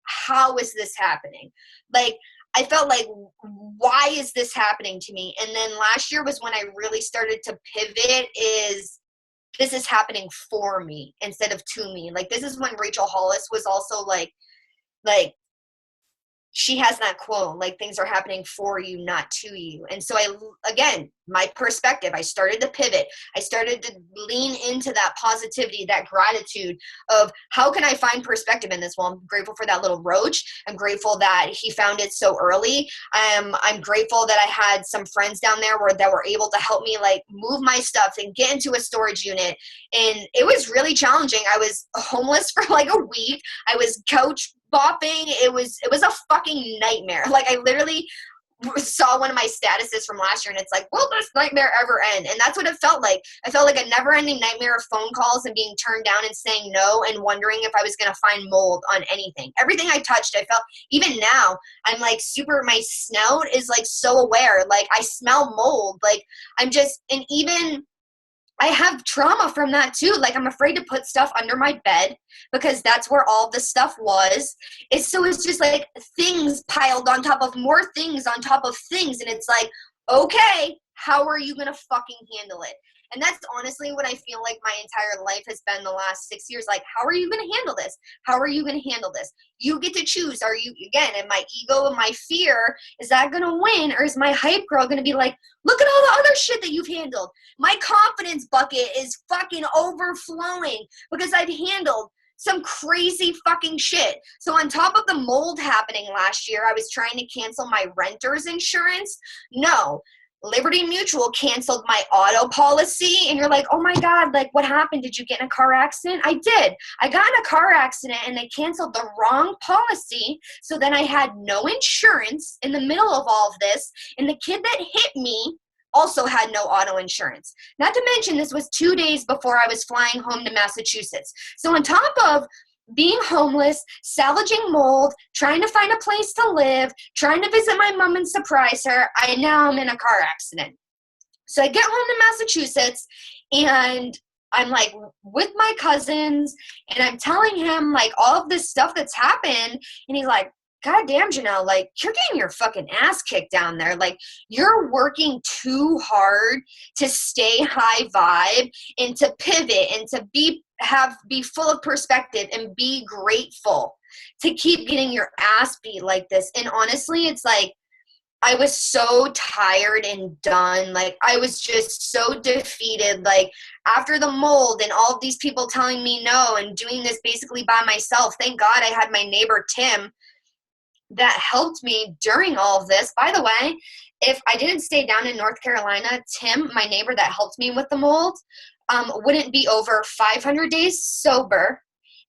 how is this happening? Like, I felt like, why is this happening to me? And then last year was when I really started to pivot, is this is happening for me instead of to me. Like, this is when Rachel Hollis was also like she has that quote, like, things are happening for you, not to you. And so again, my perspective, I started to pivot. I started to lean into that positivity, that gratitude of how can I find perspective in this? Well, I'm grateful for that little roach. I'm grateful that he found it so early. I'm grateful that I had some friends down there that were able to help me like move my stuff and get into a storage unit. And it was really challenging. I was homeless for like a week. I was couch bopping. It was a fucking nightmare. Like, I literally saw one of my statuses from last year and it's like, will this nightmare ever end? And that's what it felt like. I felt like a never-ending nightmare of phone calls and being turned down and saying no and wondering if I was going to find mold on anything. Everything I touched, I felt, even now, I'm like my snout is like so aware. Like, I smell mold. Like, I'm just, and even I have trauma from that too. Like, I'm afraid to put stuff under my bed because that's where all the stuff was. It's just like things piled on top of more things on top of things. And it's like, okay, how are you going to fucking handle it? And that's honestly what I feel like my entire life has been the last 6 years. Like, how are you going to handle this? How are you going to handle this? You get to choose. Are you, again, and my ego and my fear, is that going to win? Or is my hype girl going to be like, look at all the other shit that you've handled. My confidence bucket is fucking overflowing because I've handled some crazy fucking shit. So on top of the mold happening last year, I was trying to cancel my renter's insurance. No. Liberty Mutual canceled my auto policy, and you're like, oh my God, like, what happened? Did you get in a car accident? I did. I got in a car accident and they canceled the wrong policy. So then I had no insurance in the middle of all of this. And the kid that hit me also had no auto insurance. Not to mention, this was 2 days before I was flying home to Massachusetts. So on top of being homeless, salvaging mold, trying to find a place to live, trying to visit my mom and surprise her, I'm in a car accident. So I get home to Massachusetts, and I'm like with my cousins and I'm telling him like all of this stuff that's happened. And he's like, God damn, Janelle, like you're getting your fucking ass kicked down there. Like you're working too hard to stay high vibe and to pivot and to be full of perspective and be grateful, to keep getting your ass beat like this. And honestly, it's like, I was so tired and done. Like I was just so defeated. Like after the mold and all of these people telling me no and doing this basically by myself. Thank God I had my neighbor Tim that helped me during all of this. By the way, if I didn't stay down in North Carolina, Tim, my neighbor that helped me with the mold, wouldn't be over 500 days sober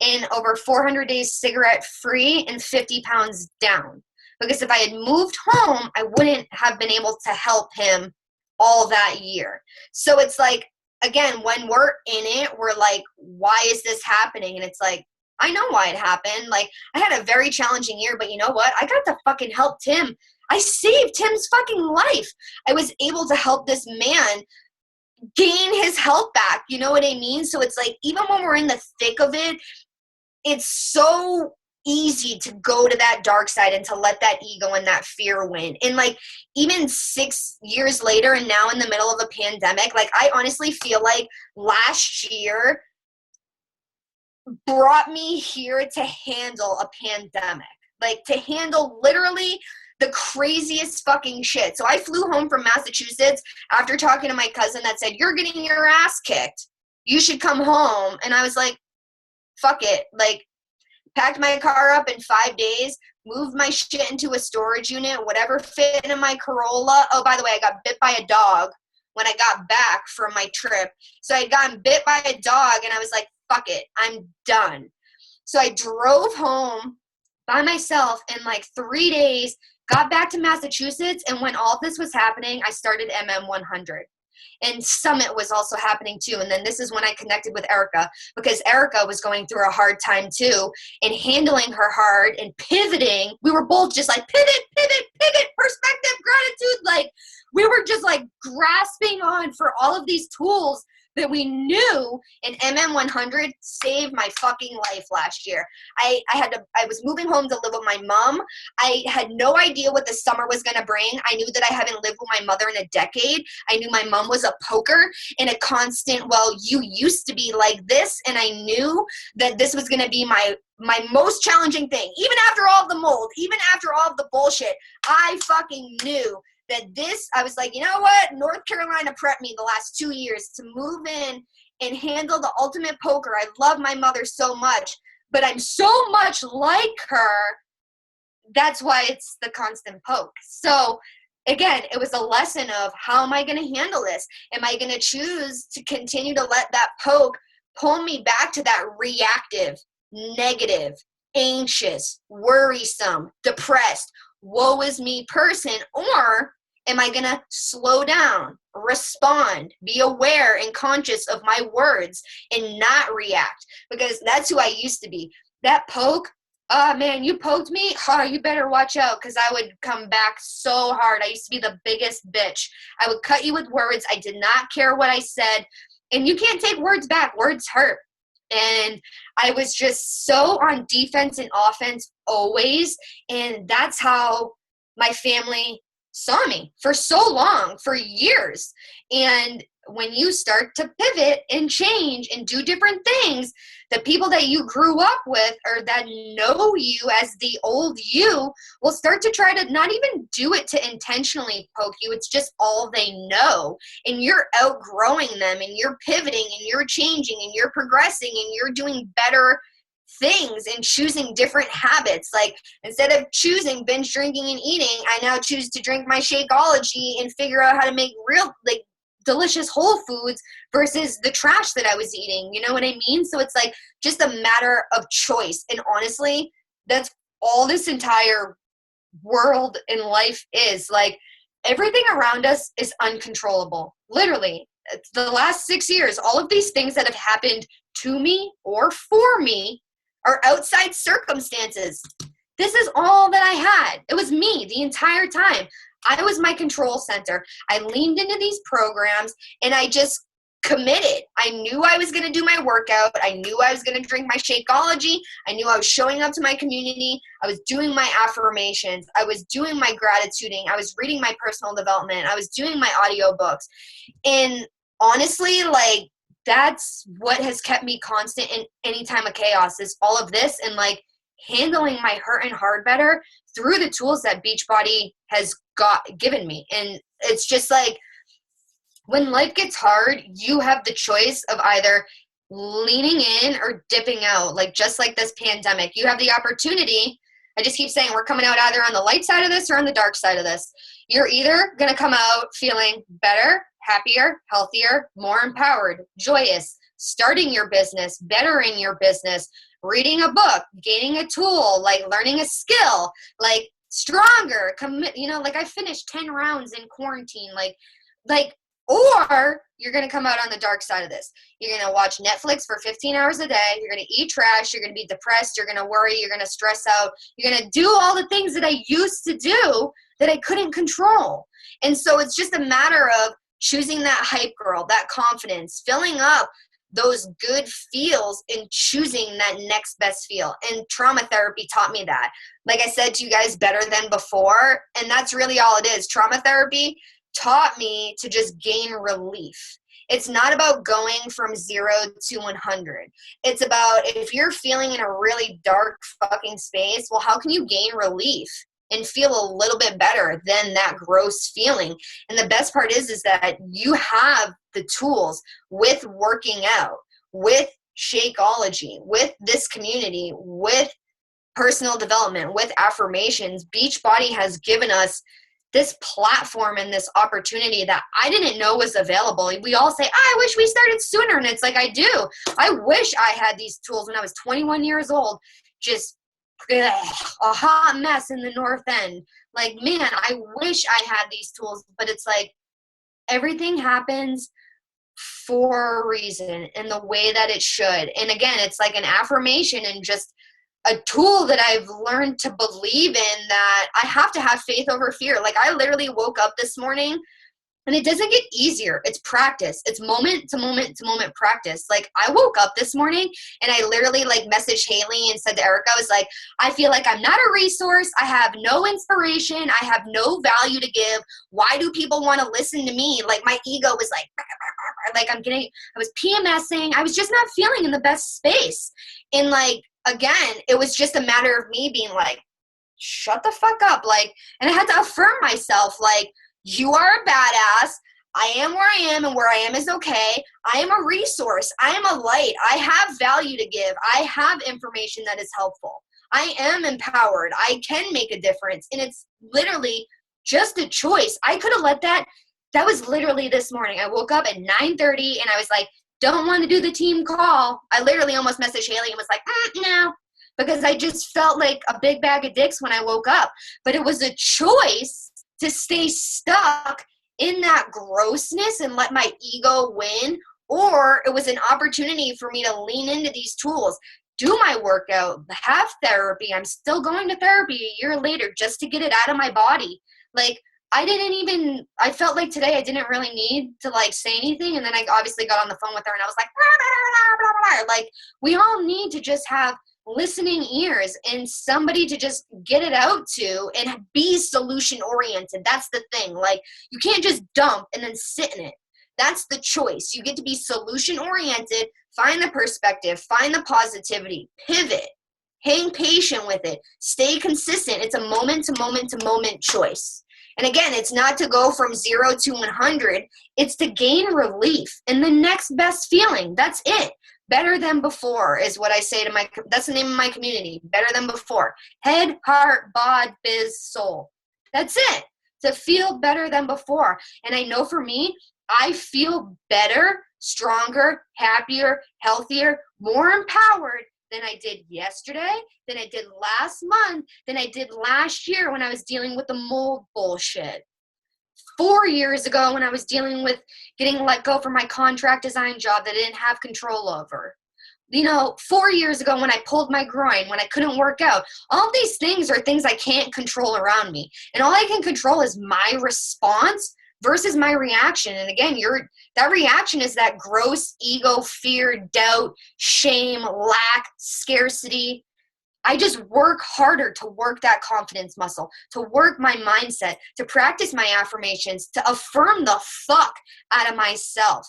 and over 400 days cigarette free and 50 pounds down. Because if I had moved home, I wouldn't have been able to help him all that year. So it's like, again, when we're in it, we're like, why is this happening? And it's like, I know why it happened. Like, I had a very challenging year, but you know what? I got to fucking help Tim. I saved Tim's fucking life. I was able to help this man gain his health back. You know what I mean? So it's like, even when we're in the thick of it, it's so easy to go to that dark side and to let that ego and that fear win. And like even 6 years later and now in the middle of a pandemic, like I honestly feel like last year brought me here to handle a pandemic, like to handle literally the craziest fucking shit. So I flew home from Massachusetts after talking to my cousin that said, you're getting your ass kicked, you should come home. And I was like, fuck it. Like, packed my car up in 5 days, moved my shit into a storage unit, whatever fit in my Corolla. Oh, by the way, I got bit by a dog when I got back from my trip. So I had gotten bit by a dog and I was like, fuck it, I'm done. So I drove home by myself in like 3 days, got back to Massachusetts, and when all this was happening, I started MM100. And Summit was also happening too. And then this is when I connected with Erica, because Erica was going through a hard time too and handling her hard and pivoting. We were both just like pivot, perspective, gratitude. Like we were just like grasping on for all of these tools that we knew. And MM100 saved my fucking life last year. I was moving home to live with my mom. I had no idea what the summer was going to bring. I knew that I haven't lived with my mother in a decade. I knew my mom was a poker and a constant, well, you used to be like this. And I knew that this was going to be my most challenging thing. Even after all of the mold, even after all of the bullshit, I fucking knew that this, I was like, you know what? North Carolina prepped me the last 2 years to move in and handle the ultimate poker. I love my mother so much, but I'm so much like her. That's why it's the constant poke. So again, it was a lesson of how am I going to handle this? Am I going to choose to continue to let that poke pull me back to that reactive, negative, anxious, worrisome, depressed, woe is me person? Or am I going to slow down, respond, be aware and conscious of my words and not react? Because that's who I used to be. That poke, oh man, you poked me? Oh, you better watch out, because I would come back so hard. I used to be the biggest bitch. I would cut you with words. I did not care what I said. And you can't take words back. Words hurt. And I was just so on defense and offense always. And that's how my family saw me for so long, for years. And when you start to pivot and change and do different things, the people that you grew up with or that know you as the old you will start to try to not even do it to intentionally poke you. It's just all they know. And you're outgrowing them and you're pivoting and you're changing and you're progressing and you're doing better things and choosing different habits. Like instead of choosing binge drinking and eating, I now choose to drink my Shakeology and figure out how to make real, like, delicious whole foods versus the trash that I was eating. You know what I mean? So it's like just a matter of choice. And honestly, that's all this entire world and life is. Like everything around us is uncontrollable. Literally, it's the last 6 years, all of these things that have happened to me or for me are outside circumstances. This is all that I had. It was me the entire time. I was my control center. I leaned into these programs and I just committed. I knew I was going to do my workout. I knew I was going to drink my Shakeology. I knew I was showing up to my community. I was doing my affirmations. I was doing my gratituding. I was reading my personal development. I was doing my audiobooks. And honestly, like, that's what has kept me constant in any time of chaos is all of this and like handling my hurt and hard better through the tools that Beachbody has given me. And it's just like, when life gets hard, you have the choice of either leaning in or dipping out, like just like this pandemic. You have the opportunity. I just keep saying we're coming out either on the light side of this or on the dark side of this. You're either going to come out feeling better, happier, healthier, more empowered, joyous, starting your business, bettering your business, reading a book, gaining a tool, like learning a skill, like stronger, like I finished 10 rounds in quarantine, or you're going to come out on the dark side of this. You're going to watch Netflix for 15 hours a day. You're going to eat trash. You're going to be depressed. You're going to worry. You're going to stress out. You're going to do all the things that I used to do that I couldn't control. And so it's just a matter of choosing that hype girl, that confidence, filling up those good feels and choosing that next best feel. And trauma therapy taught me that. Like I said to you guys, better than before. And that's really all it is. Trauma therapy taught me to just gain relief. It's not about going from 0 to 100. It's about if you're feeling in a really dark fucking space, well, how can you gain relief and feel a little bit better than that gross feeling? And the best part is that you have the tools with working out, with Shakeology, with this community, with personal development, with affirmations. Beachbody has given us this platform and this opportunity that I didn't know was available. We all say, I wish we started sooner. And it's like, I do. I wish I had these tools when I was 21 years old, just a hot mess in the North End. Like, man, I wish I had these tools, but it's like everything happens for a reason in the way that it should. And again, it's like an affirmation and just a tool that I've learned to believe in, that I have to have faith over fear. Like, I literally woke up this morning and it doesn't get easier. It's practice. It's moment to moment to moment practice. Like, I woke up this morning and I literally like messaged Haley and said to Erica, I was like, I feel like I'm not a resource. I have no inspiration. I have no value to give. Why do people want to listen to me? Like, my ego was like I was PMSing. I was just not feeling in the best space. And like, again, it was just a matter of me being like, shut the fuck up. Like, and I had to affirm myself, like, you are a badass. I am where I am, and where I am is okay. I am a resource. I am a light. I have value to give. I have information that is helpful. I am empowered. I can make a difference. And it's literally just a choice. I could have let that was literally this morning. I woke up at 9:30 and I was like, don't want to do the team call. I literally almost messaged Haley and was like, no, because I just felt like a big bag of dicks when I woke up. But it was a choice to stay stuck in that grossness and let my ego win, or it was an opportunity for me to lean into these tools, do my workout, have therapy. I'm still going to therapy a year later just to get it out of my body. Like, I felt like today I didn't really need to like say anything. And then I obviously got on the phone with her and I was like, blah, blah, blah, blah. Like, we all need to just have listening ears and somebody to just get it out to and be solution oriented. That's the thing. Like, you can't just dump and then sit in it. That's the choice. You get to be solution oriented, find the perspective, find the positivity, pivot, hang patient with it, stay consistent. It's a moment to moment to moment choice. And again, it's not to go from 0 to 100. It's to gain relief and the next best feeling. That's it. Better than before is what I say to that's the name of my community. Better than before. Head, heart, bod, biz, soul. That's it. To feel better than before. And I know for me, I feel better, stronger, happier, healthier, more empowered than I did yesterday, than I did last month, than I did last year when I was dealing with the mold bullshit. 4 years ago when I was dealing with getting let go from my contract design job that I didn't have control over. 4 years ago when I pulled my groin, when I couldn't work out. All these things are things I can't control around me. And all I can control is my response versus my reaction. And again, that reaction is that gross ego, fear, doubt, shame, lack, scarcity. I just work harder to work that confidence muscle, to work my mindset, to practice my affirmations, to affirm the fuck out of myself.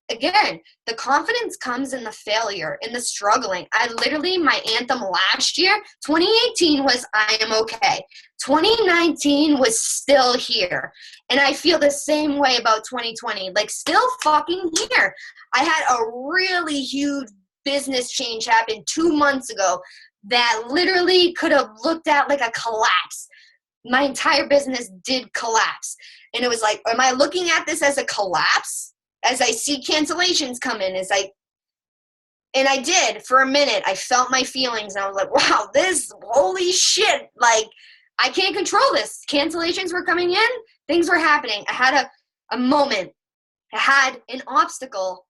Again, the confidence comes in the failure, in the struggling. My anthem last year, 2018 was I am okay. 2019 was still here. And I feel the same way about 2020, like still fucking here. I had a really huge business change happen 2 months ago that literally could have looked at like a collapse. My entire business did collapse. And it was like, am I looking at this as a collapse? As I see cancellations come in, and I did for a minute. I felt my feelings and I was like, wow, holy shit. Like, I can't control this. Cancellations were coming in. Things were happening. I had a moment. I had an obstacle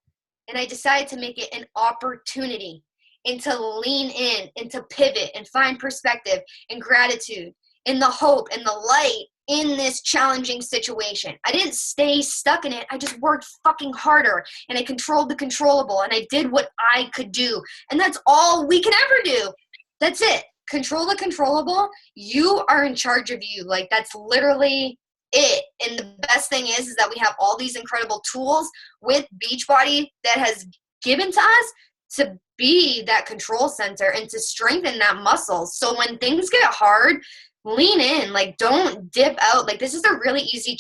and I decided to make it an opportunity, and to lean in and to pivot and find perspective and gratitude and the hope and the light in this challenging situation. I didn't stay stuck in it. I just worked fucking harder and I controlled the controllable and I did what I could do. And that's all we can ever do. That's it. Control the controllable. You are in charge of you. Like, that's literally it. And the best thing is that we have all these incredible tools with Beachbody that has given to us to be that control center and to strengthen that muscle. So when things get hard, lean in. Like, don't dip out. Like, this is a really easy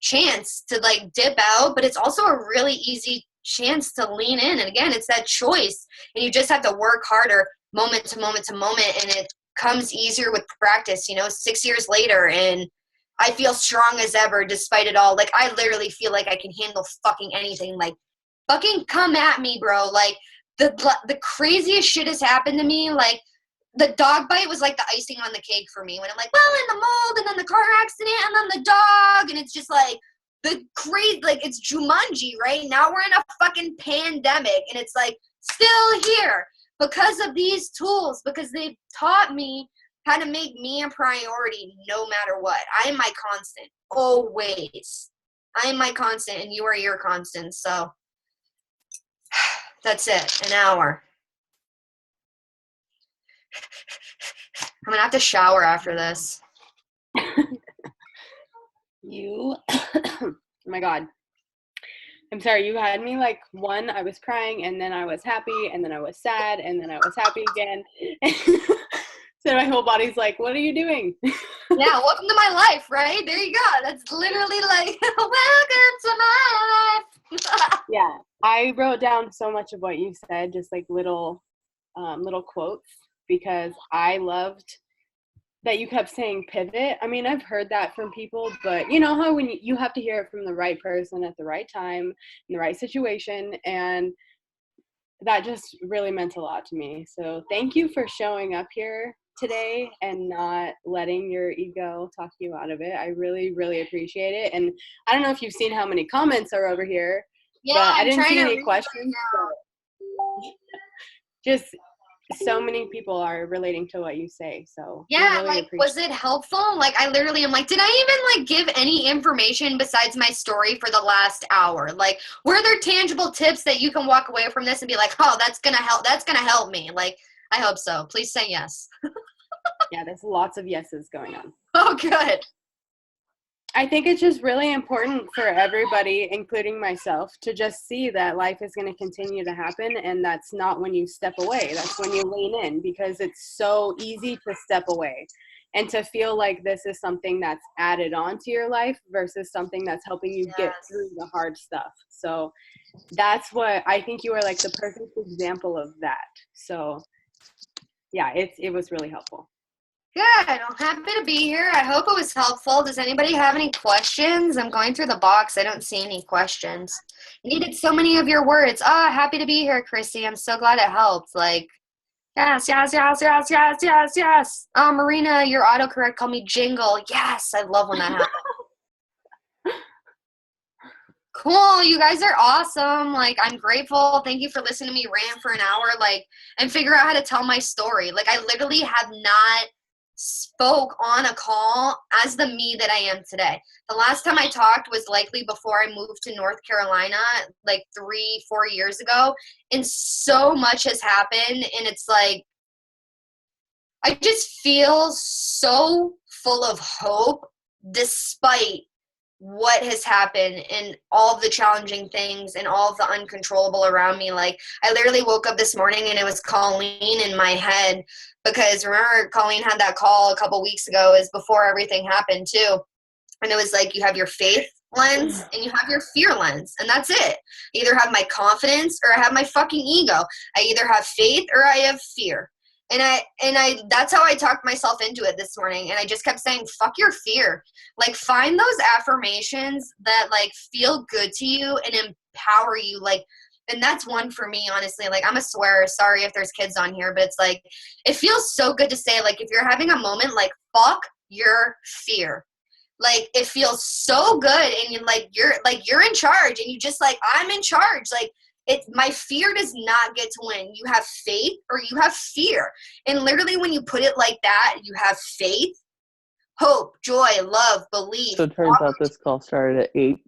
chance to like dip out, but it's also a really easy chance to lean in. And again, it's that choice, and you just have to work harder moment to moment to moment, and it comes easier with practice. 6 years later, and I feel strong as ever despite it all. Like, I literally feel like I can handle fucking anything. Like, fucking come at me, bro. Like, the craziest shit has happened to me. Like, the dog bite was like the icing on the cake for me, when I'm like, well, in the mold, and then the car accident, and then the dog, and it's just like the crazy, like, it's Jumanji, right? Now we're in a fucking pandemic, and it's like still here because of these tools, because they've taught me how to make me a priority no matter what. I am my constant, always. I am my constant, and you are your constant. So that's it, an hour. I'm gonna have to shower after this. Oh my God. I'm sorry, you had me like, I was crying, and then I was happy, and then I was sad, and then I was happy again. So my whole body's like, what are you doing? Yeah, welcome to my life, right? There you go. That's literally like, welcome to my life. Yeah, I wrote down so much of what you said, just like little quotes, because I loved that you kept saying pivot. I mean, I've heard that from people, but you know how when you have to hear it from the right person at the right time, in the right situation, and that just really meant a lot to me. So thank you for showing up here today and not letting your ego talk you out of it. I really, really appreciate it. And I don't know if you've seen how many comments are over here, Yeah, but I I'm didn't trying see to any read questions. Just so many people are relating to what you say. So Yeah, really like, was it helpful? Like, I literally am like, did I even like give any information besides my story for the last hour? Like, were there tangible tips that you can walk away from this and be like, oh, that's gonna help. That's gonna help me. Like, I hope so. Please say yes. Yeah, there's lots of yeses going on. Oh, good. I think it's just really important for everybody, including myself, to just see that life is going to continue to happen, and that's not when you step away. That's when you lean in, because it's so easy to step away and to feel like this is something that's added on to your life versus something that's helping you get through the hard stuff. So that's what I think you are, like the perfect example of that. So yeah, it was really helpful. Good. I'm happy to be here. I hope it was helpful. Does anybody have any questions? I'm going through the box. I don't see any questions. You needed so many of your words. Happy to be here, Chrissy. I'm so glad it helped. Like, yes, yes, yes, yes, yes, yes, yes. Marina, your autocorrect called me Jingle. Yes, I love when that happens. Cool. You guys are awesome. Like, I'm grateful. Thank you for listening to me rant for an hour, like, and figure out how to tell my story. Like, I literally have not spoke on a call as the me that I am today. The last time I talked was likely before I moved to North Carolina, like 3-4 years ago. And so much has happened. And it's like, I just feel so full of hope despite what has happened and all of the challenging things and all of the uncontrollable around me. Like, I literally woke up this morning and it was Colleen in my head, because remember, Colleen had that call a couple weeks ago, is before everything happened too. And it was like, you have your faith lens and you have your fear lens, and that's it. I either have my confidence or I have my fucking ego. I either have faith or I have fear. And I that's how I talked myself into it this morning. And I just kept saying, fuck your fear. Like, find those affirmations that like feel good to you and empower you. Like, and that's one for me, honestly. Like, I'm a swearer. Sorry if there's kids on here, but it's like, it feels so good to say, like, if you're having a moment, like, fuck your fear. Like, it feels so good. And you're in charge, and you just like, I'm in charge. Like, my fear does not get to win. You have faith or you have fear. And literally when you put it like that, you have faith, hope, joy, love, belief. So it turns out this call started at 8.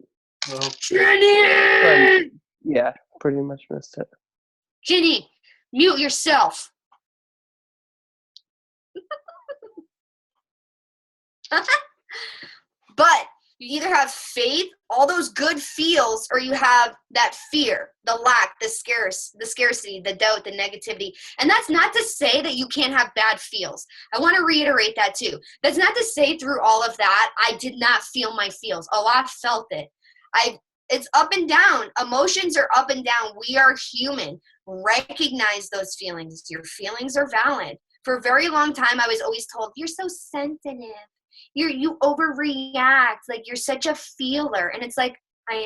Well, Jenny! Yeah, pretty much missed it. Jenny, mute yourself. But you either have faith, all those good feels, or you have that fear, the lack, the scarcity, the doubt, the negativity. And that's not to say that you can't have bad feels. I want to reiterate that too. That's not to say through all of that, I did not feel my feels. Oh, I felt it. It's up and down. Emotions are up and down. We are human. Recognize those feelings. Your feelings are valid. For a very long time, I was always told, you're so sensitive. You overreact, like you're such a feeler. And it's like, I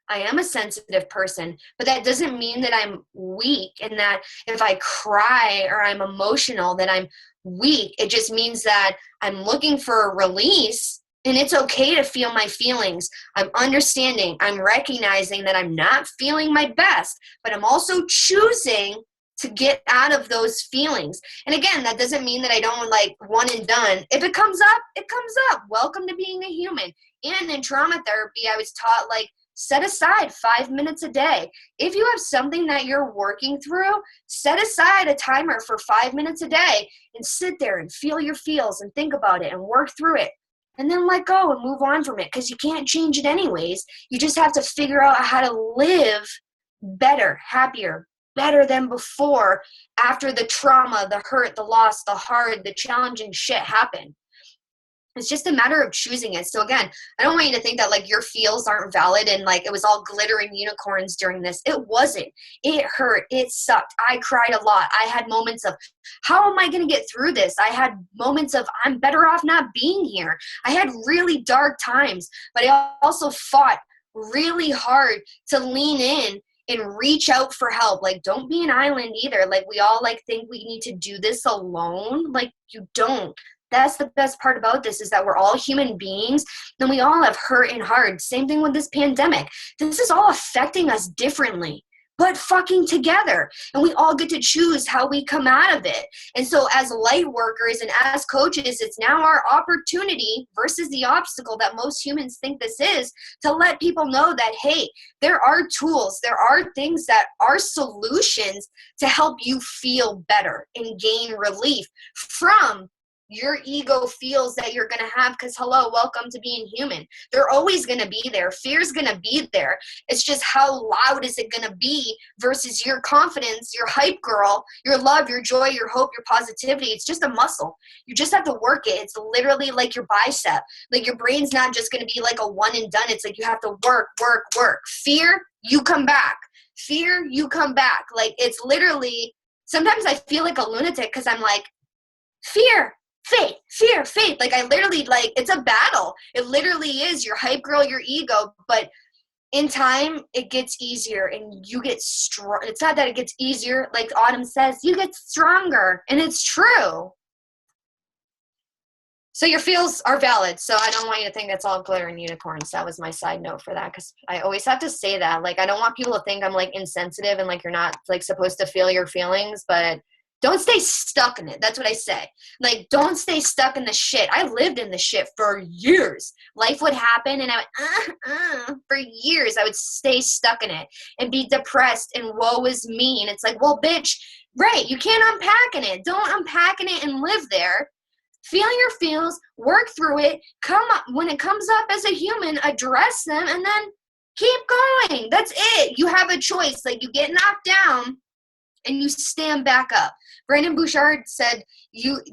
am a sensitive person, but that doesn't mean that I'm weak, and that if I cry or I'm emotional that I'm weak. It just means that I'm looking for a release, and it's okay to feel my feelings. I'm understanding, I'm recognizing that I'm not feeling my best, but I'm also choosing to get out of those feelings. And again, that doesn't mean that I don't like one and done. If it comes up, it comes up. Welcome to being a human. And in trauma therapy, I was taught, like, set aside 5 minutes a day. If you have something that you're working through, set aside a timer for 5 minutes a day and sit there and feel your feels and think about it and work through it. And then let go and move on from it, because you can't change it anyways. You just have to figure out how to live better, happier, better than before, after the trauma, the hurt, the loss, the hard, the challenging shit happened. It's just a matter of choosing it. So again, I don't want you to think that like your feels aren't valid and like it was all glitter and unicorns during this. It wasn't. It hurt. It sucked. I cried a lot. I had moments of, how am I going to get through this? I had moments of, I'm better off not being here. I had really dark times, but I also fought really hard to lean in and reach out for help. Like, don't be an island either. Like, we all like think we need to do this alone. Like, you don't. That's the best part about this, is that we're all human beings and we all have hurt and hard. Same thing with this pandemic. This is all affecting us differently, but fucking together. And we all get to choose how we come out of it. And so as light workers and as coaches, it's now our opportunity versus the obstacle that most humans think this is, to let people know that, hey, there are tools, there are things that are solutions to help you feel better and gain relief from your ego feels that you're going to have, because hello, welcome to being human. They're always going to be there. Fear's going to be there. It's just how loud is it going to be versus your confidence, your hype girl, your love, your joy, your hope, your positivity. It's just a muscle. You just have to work it. It's literally like your bicep. Like, your brain's not just going to be like a one and done. It's like you have to work. Fear, you come back. Fear, you come back. Like, it's literally, sometimes I feel like a lunatic because I'm like, fear, faith. Like, I literally, like, it's a battle. It literally is your hype girl, your ego. But in time, it gets easier and you get strong. It's not that it gets easier. Like Autumn says, you get stronger. And it's true. So your feels are valid. So I don't want you to think that's all glitter and unicorns. That was my side note for that, because I always have to say that. Like, I don't want people to think I'm like insensitive and like you're not like supposed to feel your feelings. But Don't stay stuck in it. That's what I say. Like, don't stay stuck in the shit. I lived in the shit for years. Life would happen and I would, for years, I would stay stuck in it and be depressed and woe is me. And it's like, well, bitch, right, you can't unpack in it. Don't unpack in it and live there. Feel your feels, work through it, come up, when it comes up as a human, address them, and then keep going. That's it. You have a choice. Like, you get knocked down and you stand back up. Brandon Bouchard said,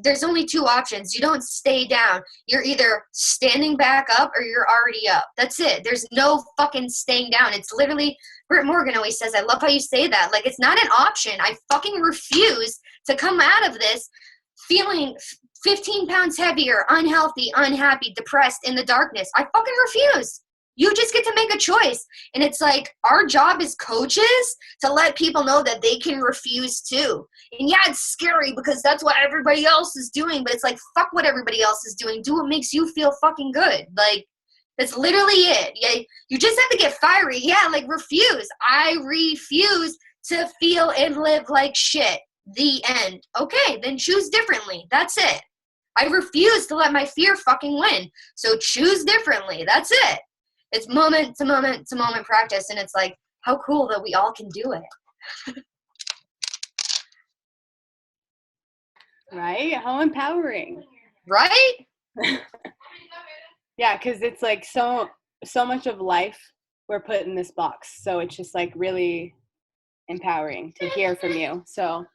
there's only two options. You don't stay down. You're either standing back up or you're already up. That's it. There's no fucking staying down. It's literally, Britt Morgan always says, I love how you say that. Like, it's not an option. I fucking refuse to come out of this feeling 15 pounds heavier, unhealthy, unhappy, depressed, in the darkness. I fucking refuse. You just get to make a choice. And it's like, our job as coaches to let people know that they can refuse too. And yeah, it's scary because that's what everybody else is doing, but it's like, fuck what everybody else is doing. Do what makes you feel fucking good. Like, that's literally it. Yeah, you just have to get fiery. Yeah, like, refuse. I refuse to feel and live like shit. The end. Okay, then choose differently. That's it. I refuse to let my fear fucking win. So choose differently. That's it. It's moment to moment to moment practice, and it's like, how cool that we all can do it. Right? How empowering. Right? Yeah, because it's like so much of life we're put in this box. So it's just like really empowering to hear from you. So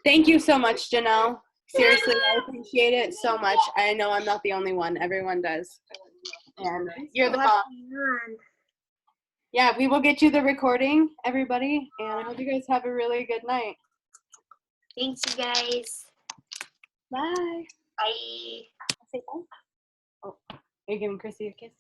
thank you so much, Janelle. Seriously, I appreciate it so much. I know I'm not the only one. Everyone does. And you're the bomb. Yeah, we will get you the recording, everybody. And I hope you guys have a really good night. Thanks, you guys. Bye. Bye. Say bye. Oh, are you giving Chrissy a kiss?